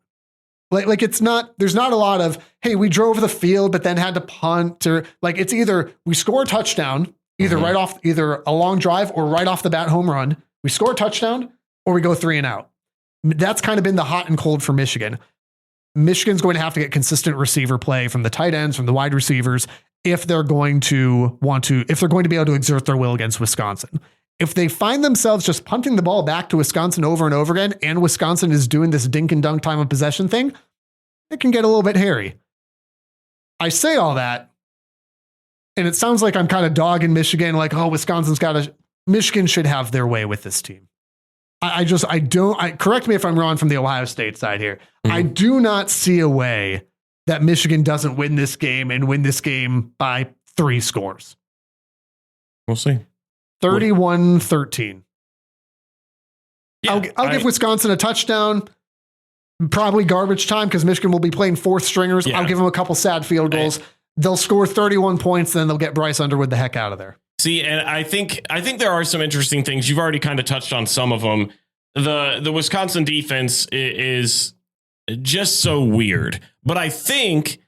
Like there's not a lot of, hey, we drove the field, but then had to punt, or like it's either we score a touchdown, either a long drive or right off the bat home run. We score a touchdown or we go 3 and out. That's kind of been the hot and cold for Michigan. Michigan's going to have to get consistent receiver play from the tight ends, from the wide receivers, if they're going to be able to exert their will against Wisconsin. If they find themselves just punting the ball back to Wisconsin over and over again, and Wisconsin is doing this dink and dunk time of possession thing, it can get a little bit hairy. I say all that, and it sounds like I'm kind of dogging Michigan, like, oh, Michigan should have their way with this team. Correct me if I'm wrong from the Ohio State side here. I do not see a way that Michigan doesn't win this game and win this game by 3 scores. We'll see. 31-13. Yeah, I'll give Wisconsin a touchdown. Probably garbage time because Michigan will be playing 4th stringers. Yeah. I'll give them a couple sad field goals. They'll score 31 points, then they'll get Bryce Underwood the heck out of there. See, and I think there are some interesting things. You've already kind of touched on some of them. The Wisconsin defense is just so weird, but I think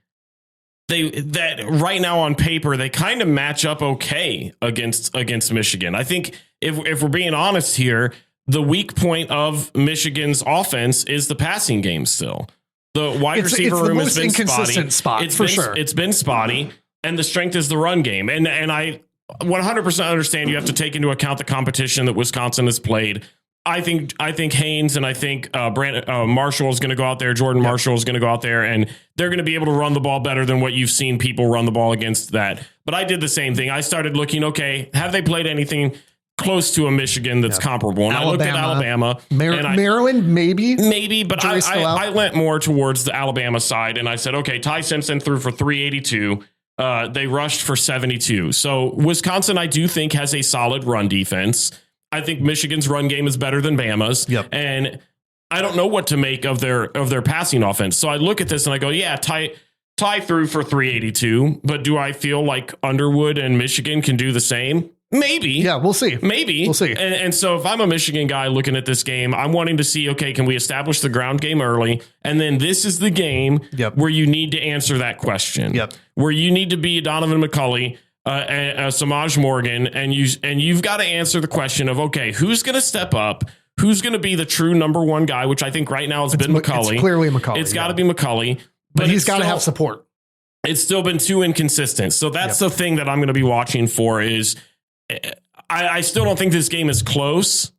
that right now on paper they kind of match up okay against Michigan. I think if we're being honest here, the weak point of Michigan's offense is the passing game. Still, the wide receiver room has been spotty. It's been spotty, and the strength is the run game. And I 100% understand you have to take into account the competition that Wisconsin has played. I think Haynes and I think Marshall is going to go out there. Jordan Marshall is going to go out there, and they're going to be able to run the ball better than what you've seen people run the ball against that. But I did the same thing. I started looking, okay, have they played anything close to a Michigan that's comparable? And I looked at Alabama. Maryland, maybe, but I went more towards the Alabama side, and I said, okay, Ty Simpson threw for 382. They rushed for 72. So Wisconsin, I do think, has a solid run defense. I think Michigan's run game is better than Bama's. Yep. And I don't know what to make of their passing offense. So I look at this and I go, yeah, tie through for 382. But do I feel like Underwood and Michigan can do the same? Maybe. Yeah, we'll see. Maybe. We'll see. And so if I'm a Michigan guy looking at this game, I'm wanting to see, okay, can we establish the ground game early? And then this is the game where you need to answer that question. Where you need to be Donovan McCulley, Samaj Morgan, and you've got to answer the question of, okay, who's going to step up? Who's going to be the true number one guy, which I think right now has been McCulley. It's clearly McCulley. It's got to be McCulley. But he's got to have support. It's still been too inconsistent. So that's the thing that I'm going to be watching for is I still don't think this game is close.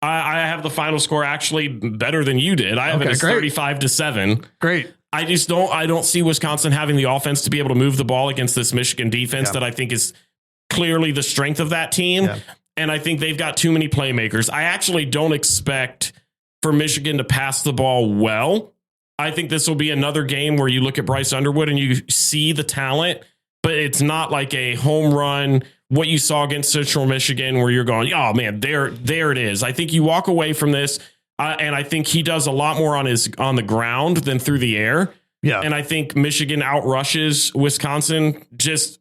I have the final score actually better than you did. I have it as 35-7. Great. I don't see Wisconsin having the offense to be able to move the ball against this Michigan defense that I think is clearly the strength of that team. Yeah. And I think they've got too many playmakers. I actually don't expect for Michigan to pass the ball well. I think this will be another game where you look at Bryce Underwood and you see the talent, but it's not like a home run, what you saw against Central Michigan, where you're going, oh man, there it is. I think you walk away from this, and I think he does a lot more on the ground than through the air. Yeah. And I think Michigan outrushes Wisconsin just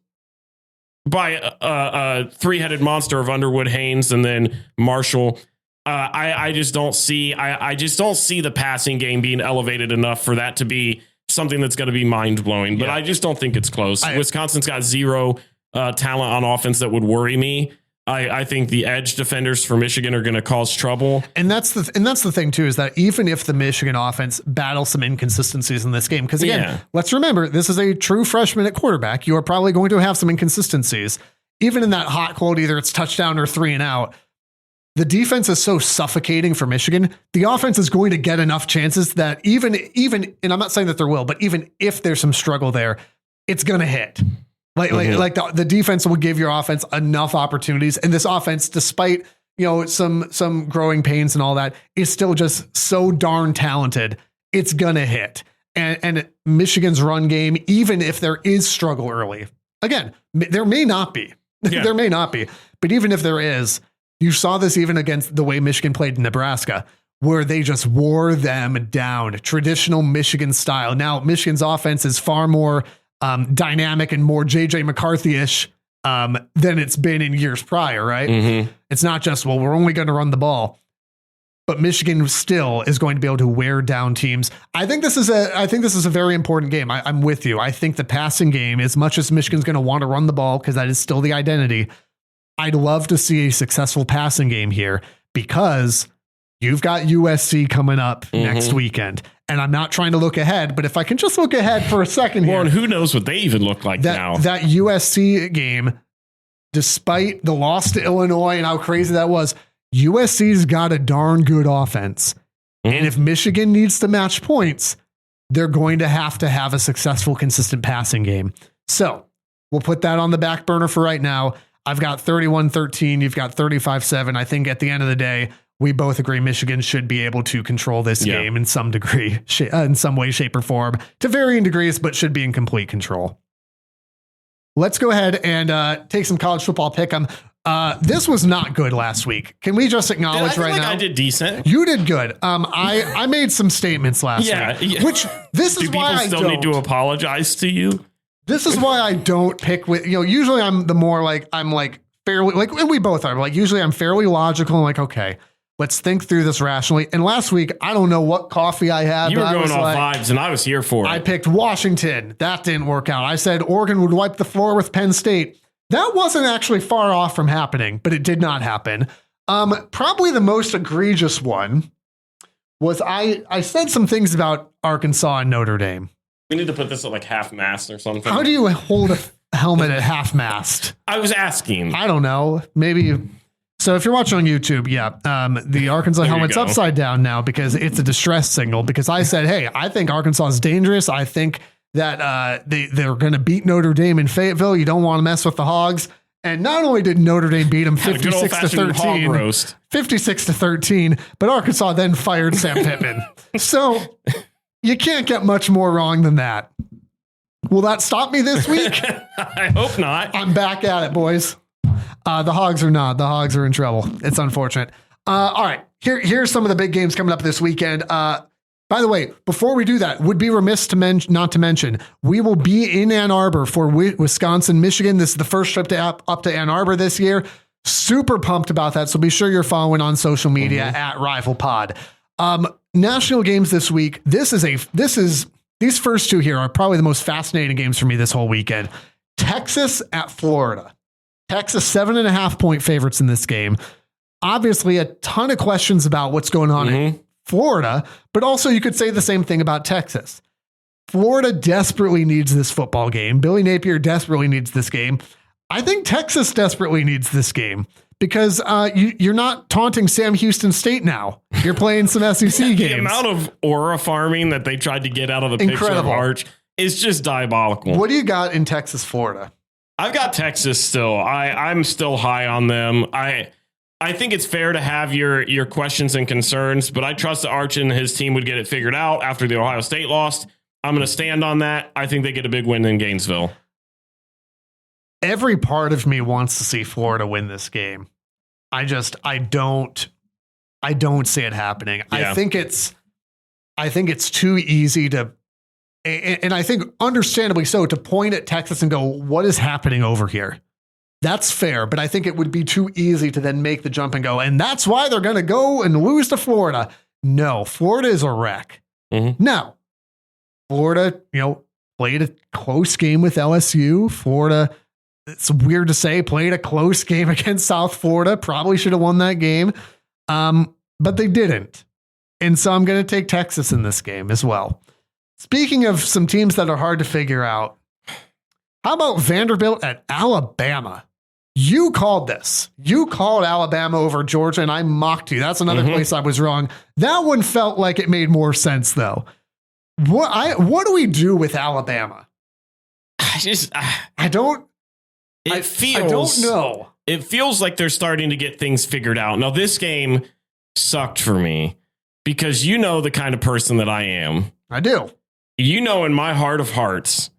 by a three-headed monster of Underwood, Haynes, and then Marshall. I just don't see the passing game being elevated enough for that to be something that's going to be mind-blowing. But I just don't think it's close. Wisconsin's got zero talent on offense that would worry me. I think the edge defenders for Michigan are going to cause trouble. And that's the thing too, is that even if the Michigan offense battles some inconsistencies in this game, because again, let's remember, this is a true freshman at quarterback. You are probably going to have some inconsistencies. Even in that hot quote, either it's touchdown or 3 and out. The defense is so suffocating for Michigan. The offense is going to get enough chances that even, and I'm not saying that there will, but even if there's some struggle there, it's going to hit. Like the defense will give your offense enough opportunities. And this offense, despite, some growing pains and all that, is still just so darn talented. It's going to hit. And Michigan's run game, even if there is struggle early, again, there may not be, there may not be, but even if there is, you saw this even against the way Michigan played in Nebraska, where they just wore them down, traditional Michigan style. Now, Michigan's offense is far more dynamic and more JJ McCarthy-ish than it's been in years prior, right? Mm-hmm. It's not just, well, we're only going to run the ball, but Michigan still is going to be able to wear down teams. I think this is a very important game. I'm with you. I think the passing game, as much as Michigan's going to want to run the ball, because that is still the identity, I'd love to see a successful passing game here, because you've got USC coming up next weekend. And I'm not trying to look ahead, but if I can just look ahead for a second here. Well, and who knows what they even look like now. That USC game, despite the loss to Illinois and how crazy that was, USC's got a darn good offense. Mm-hmm. And if Michigan needs to match points, they're going to have a successful, consistent passing game. So we'll put that on the back burner for right now. I've got 31-13. You've got 35-7. I think at the end of the day, we both agree Michigan should be able to control this game in some degree, in some way, shape, or form, to varying degrees, but should be in complete control. Let's go ahead and take some college football pick'em. This was not good last week. Can we just acknowledge right now? I did decent. You did good. I made some statements last week, which this is why I still need to apologize to you. This is why I don't pick with, usually I'm the more like, I'm like fairly, like, and we both are, like, usually I'm fairly logical and like, okay, let's think through this rationally. And last week, I don't know what coffee I had. You were going off vibes and I was here for it. I picked Washington. That didn't work out. I said Oregon would wipe the floor with Penn State. That wasn't actually far off from happening, but it did not happen. Probably the most egregious one was I said some things about Arkansas and Notre Dame. We need to put this at like half mast or something. How do you hold a helmet at half mast? I was asking. I don't know. Maybe. So if you're watching on YouTube, the Arkansas helmet's upside down now because it's a distress signal. Because I said, hey, I think Arkansas is dangerous. I think that they're going to beat Notre Dame in Fayetteville. You don't want to mess with the Hogs. And not only did Notre Dame beat them 56-13, but Arkansas then fired Sam Pittman. So you can't get much more wrong than that. Will that stop me this week? I hope not. I'm back at it, boys. The Hogs are not. The Hogs are in trouble. It's unfortunate. All right. Here's some of the big games coming up this weekend. By the way, before we do that, would be remiss to not to mention, we will be in Ann Arbor for Wisconsin, Michigan. This is the first trip up to Ann Arbor this year. Super pumped about that. So be sure you're following on social media at Rival Pod. National games this week. These first two here are probably the most fascinating games for me this whole weekend. Texas at Florida. Texas 7.5 point favorites in this game. Obviously a ton of questions about what's going on in Florida, but also you could say the same thing about Texas. Florida desperately needs this football game. Billy Napier desperately needs this game. I think Texas desperately needs this game because you're not taunting Sam Houston State now. You're playing some SEC games. The amount of aura farming that they tried to get out of the picture of Arch is just diabolical. What do you got in Texas, Florida? I've got Texas still. I'm still high on them. I think it's fair to have your questions and concerns, but I trust that Arch and his team would get it figured out after the Ohio State lost. I'm going to stand on that. I think they get a big win in Gainesville. Every part of me wants to see Florida win this game. I don't see it happening. Yeah. I think it's too easy to, and I think understandably so, to point at Texas and go, what is happening over here? That's fair, but I think it would be too easy to then make the jump and go, and that's why they're going to go and lose to Florida. No, Florida is a wreck. Now, Florida, played a close game with LSU. Florida, it's weird to say, played a close game against South Florida. Probably should have won that game, but they didn't. And so I'm going to take Texas in this game as well. Speaking of some teams that are hard to figure out, how about Vanderbilt at Alabama? You called this. You called Alabama over Georgia, and I mocked you. That's another place I was wrong. That one felt like it made more sense, though. What do we do with Alabama? I don't know. It feels like they're starting to get things figured out. Now, this game sucked for me because you know the kind of person that I am. I do. In my heart of hearts,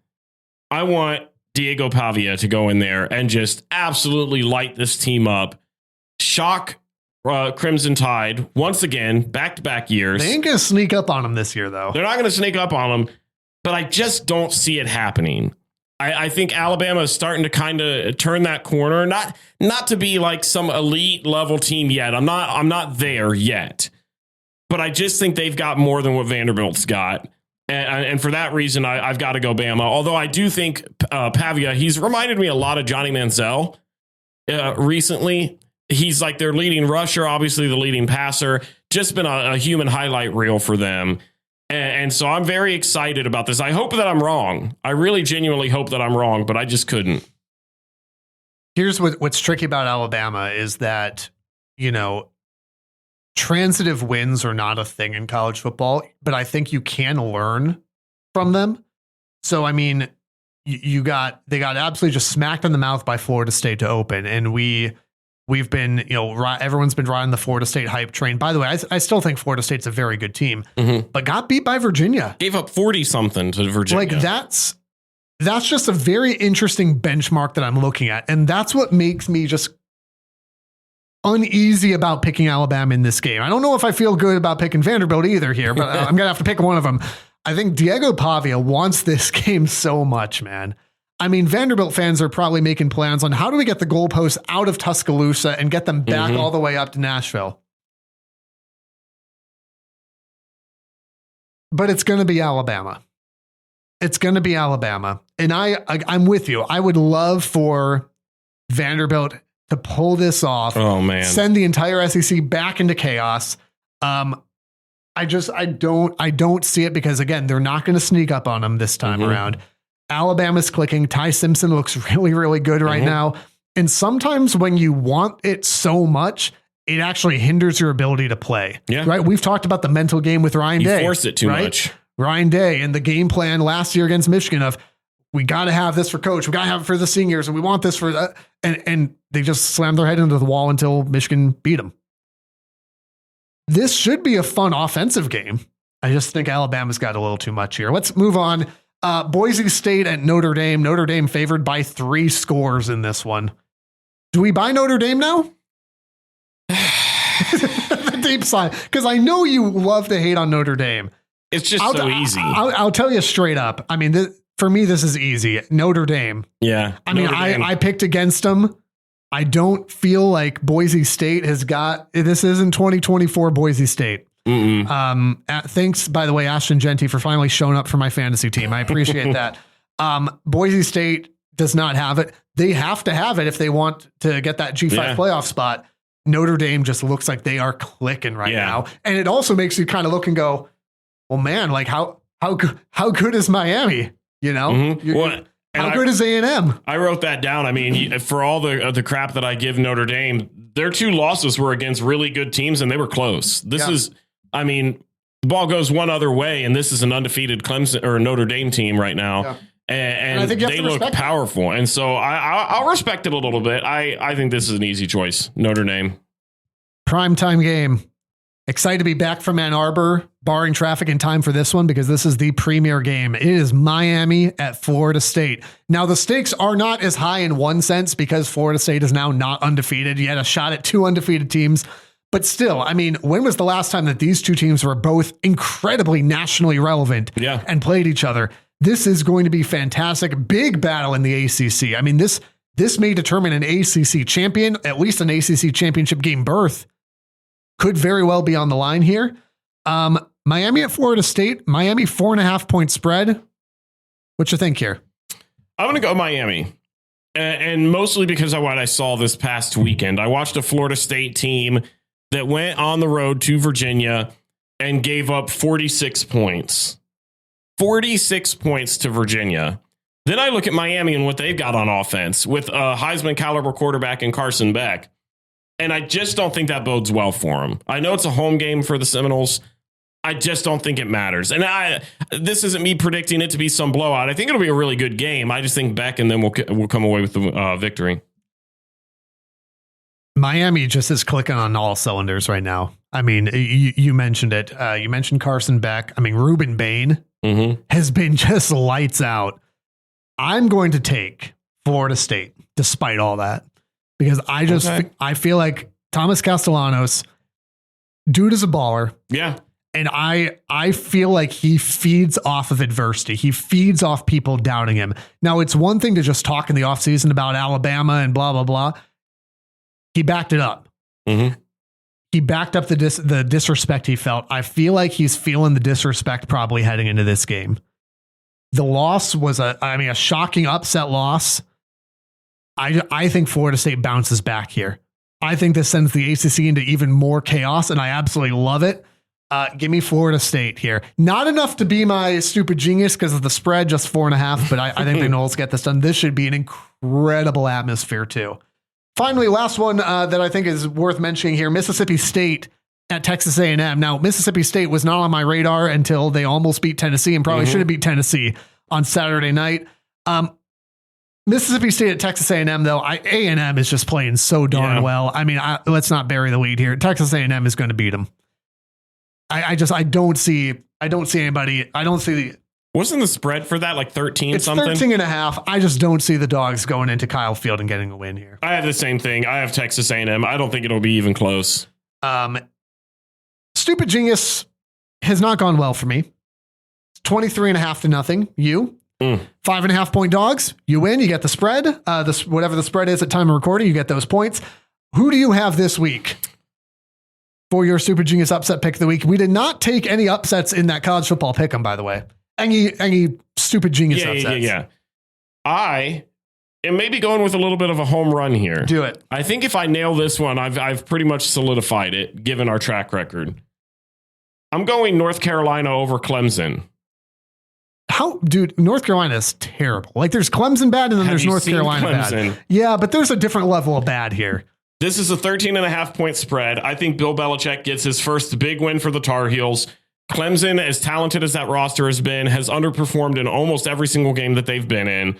I want Diego Pavia to go in there and just absolutely light this team up, shock Crimson Tide once again, back-to-back years. They ain't going to sneak up on them this year, though. They're not going to sneak up on them, but I just don't see it happening. I think Alabama is starting to kind of turn that corner, not to be like some elite level team yet. I'm not there yet, but I just think they've got more than what Vanderbilt's got. And for that reason, I've got to go Bama. Although I do think Pavia, he's reminded me a lot of Johnny Manziel recently. He's like their leading rusher, obviously the leading passer, just been a human highlight reel for them. And so I'm very excited about this. I hope that I'm wrong. I really genuinely hope that I'm wrong, but I just couldn't. Here's what's tricky about Alabama is that, transitive wins are not a thing in college football, but I think you can learn from them. So, I mean, they got absolutely just smacked in the mouth by Florida State to open. And we've been, everyone's been riding the Florida State hype train. By the way, I still think Florida State's a very good team, but got beat by Virginia. Gave up 40 something to Virginia. Like that's just a very interesting benchmark that I'm looking at. And that's what makes me just uneasy about picking Alabama in this game. I don't know if I feel good about picking Vanderbilt either here, but I'm going to have to pick one of them. I think Diego Pavia wants this game so much, man. I mean, Vanderbilt fans are probably making plans on how do we get the goalposts out of Tuscaloosa and get them back all the way up to Nashville. But it's going to be Alabama. It's going to be Alabama. And I'm with you. I would love for Vanderbilt to pull this off. Oh man. Send the entire SEC back into chaos. I don't see it because again, they're not going to sneak up on them this time around. Alabama's clicking. Ty Simpson looks really, really good right now. And sometimes when you want it so much, it actually hinders your ability to play. Yeah. Right. We've talked about the mental game with Ryan Day. You force it too much. Ryan Day and the game plan last year against Michigan of we got to have this for coach. We got to have it for the seniors and we want this for that. And they just slammed their head into the wall until Michigan beat them. This should be a fun offensive game. I just think Alabama's got a little too much here. Let's move on. Boise State at Notre Dame. Notre Dame favored by 3 scores in this one. Do we buy Notre Dame now? The deep sigh, because I know you love to hate on Notre Dame. It's just so easy. I'll tell you straight up. I mean, for me, this is easy. Notre Dame. Yeah. I mean, I picked against them. I don't feel like Boise State has got, this isn't 2024 Boise State. Thanks, by the way, Ashton Genty, for finally showing up for my fantasy team. I appreciate that. Boise State does not have it. They have to have it if they want to get that G5 playoff spot. Notre Dame just looks like they are clicking right now. And it also makes you kind of look and go, well, man, like how good is Miami? You know, how good is A&M? I wrote that down. I mean, for all the crap that I give Notre Dame, their 2 losses were against really good teams and they were close. This is, I mean, the ball goes one other way, and this is an undefeated Clemson or Notre Dame team right now. Yeah. And I think they look powerful. And so I'll respect it a little bit. I think this is an easy choice. Notre Dame. Primetime game. Excited to be back from Ann Arbor, barring traffic in time for this one, because this is the premier game. It is Miami at Florida State. Now, the stakes are not as high in one sense because Florida State is now not undefeated. You had a shot at 2 undefeated teams. But still, I mean, when was the last time that these 2 teams were both incredibly nationally relevant and played each other? This is going to be fantastic. Big battle in the ACC. I mean, this may determine an ACC champion, at least an ACC championship game berth. Could very well be on the line here. Miami at Florida State. Miami 4.5 point spread. What you think here? I'm going to go Miami. And mostly because of what I saw this past weekend. I watched a Florida State team that went on the road to Virginia and gave up 46 points. 46 points to Virginia. Then I look at Miami and what they've got on offense with a Heisman caliber quarterback in Carson Beck. And I just don't think that bodes well for them. I know it's a home game for the Seminoles. I just don't think it matters. And this isn't me predicting it to be some blowout. I think it'll be a really good game. I just think Beck and then we'll come away with the victory. Miami just is clicking on all cylinders right now. I mean, you mentioned it. You mentioned Carson Beck. I mean, Ruben Bain has been just lights out. I'm going to take Florida State despite all that because I feel like Thomas Castellanos, dude is a baller. Yeah. And I feel like he feeds off of adversity. He feeds off people doubting him. Now, it's one thing to just talk in the offseason about Alabama and blah, blah, blah. He backed it up. He backed up the disrespect he felt. I feel like he's feeling the disrespect probably heading into this game. The loss was a shocking upset loss. I think Florida State bounces back here. I think this sends the ACC into even more chaos, and I absolutely love it. Give me Florida State here. Not enough to be my stupid genius because of the spread, just 4.5, but I think the Noles get this done. This should be an incredible atmosphere too. Finally, last one that I think is worth mentioning here, Mississippi State at Texas A&M. Now, Mississippi State was not on my radar until they almost beat Tennessee and probably should have beat Tennessee on Saturday night. Mississippi State at Texas A&M, though, A&M is just playing so darn well. I mean, let's not bury the lead here. Texas A&M is going to beat them. I don't see anybody. I don't see. Wasn't the spread for that like 13 it's something? 13.5. I just don't see the Dogs going into Kyle Field and getting a win here. I have the same thing. I have Texas A&M. I don't think it'll be even close. Stupid Genius has not gone well for me. 23.5 to nothing. You 5.5 point Dogs. You win. You get the spread. Whatever the spread is at time of recording, you get those points. Who do you have this week for your Super Genius upset pick of the week? We did not take any upsets in that college football pick 'em, by the way. Any Stupid Genius upsets? Yeah. I am maybe going with a little bit of a home run here. Do it. I think if I nail this one, I've pretty much solidified it, given our track record. I'm going North Carolina over Clemson. Dude, North Carolina is terrible. Like, there's Clemson bad, and then there's North Carolina bad. Yeah, but there's a different level of bad here. This is a 13.5 point spread. I think Bill Belichick gets his first big win for the Tar Heels. Clemson, as talented as that roster has been, has underperformed in almost every single game that they've been in.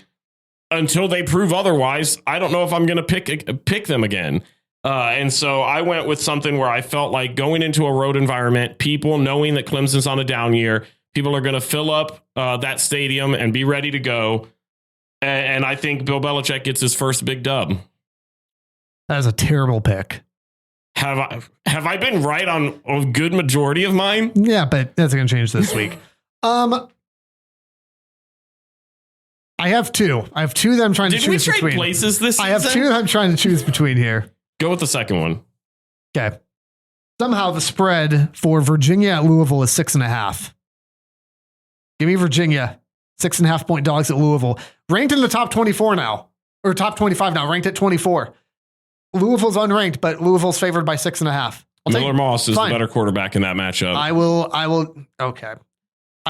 Until they prove otherwise, I don't know if I'm going to pick them again. And so I went with something where I felt like going into a road environment, people knowing that Clemson's on a down year, People are going to fill up that stadium and be ready to go. And I think Bill Belichick gets his first big dub. That is a terrible pick. Have I been right on a good majority of mine? Yeah, but that's going to change this week. I have two. I have two that I'm trying to choose between. Did we trade places this season? I have two that I'm trying to choose between here. Go with the second one. Okay. Somehow the spread for Virginia at Louisville is 6.5. Give me Virginia. 6.5 point dogs at Louisville. Ranked in the top 24 now. Or top 25 now. Ranked at 24. Louisville's unranked, but Louisville's favored by 6.5. Miller Moss is the better quarterback in that matchup. I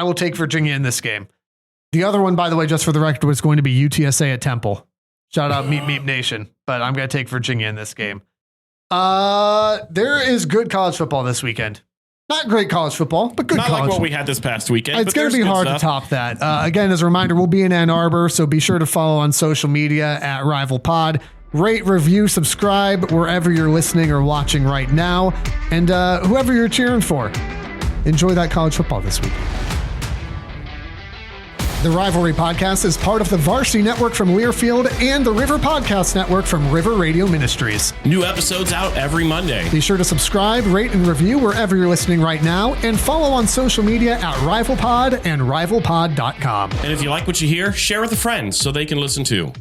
will take Virginia in this game. The other one, by the way, just for the record, was going to be UTSA at Temple. Shout out Meep Meep Nation. But I'm going to take Virginia in this game. There is good college football this weekend. Not great college football, but good college. Not like what we had this past weekend. It's going to be hard to top that. Again, as a reminder, we'll be in Ann Arbor, so be sure to follow on social media at Rival Pod. Rate, review, subscribe wherever you're listening or watching right now. And whoever you're cheering for, enjoy that college football this week. The Rivalry Podcast is part of the Varsity Network from Learfield and the River Podcast Network from River Radio Ministries. New episodes out every Monday. Be sure to subscribe, rate, and review wherever you're listening right now, and follow on social media at RivalPod and RivalPod.com. And if you like what you hear, share with a friend so they can listen too.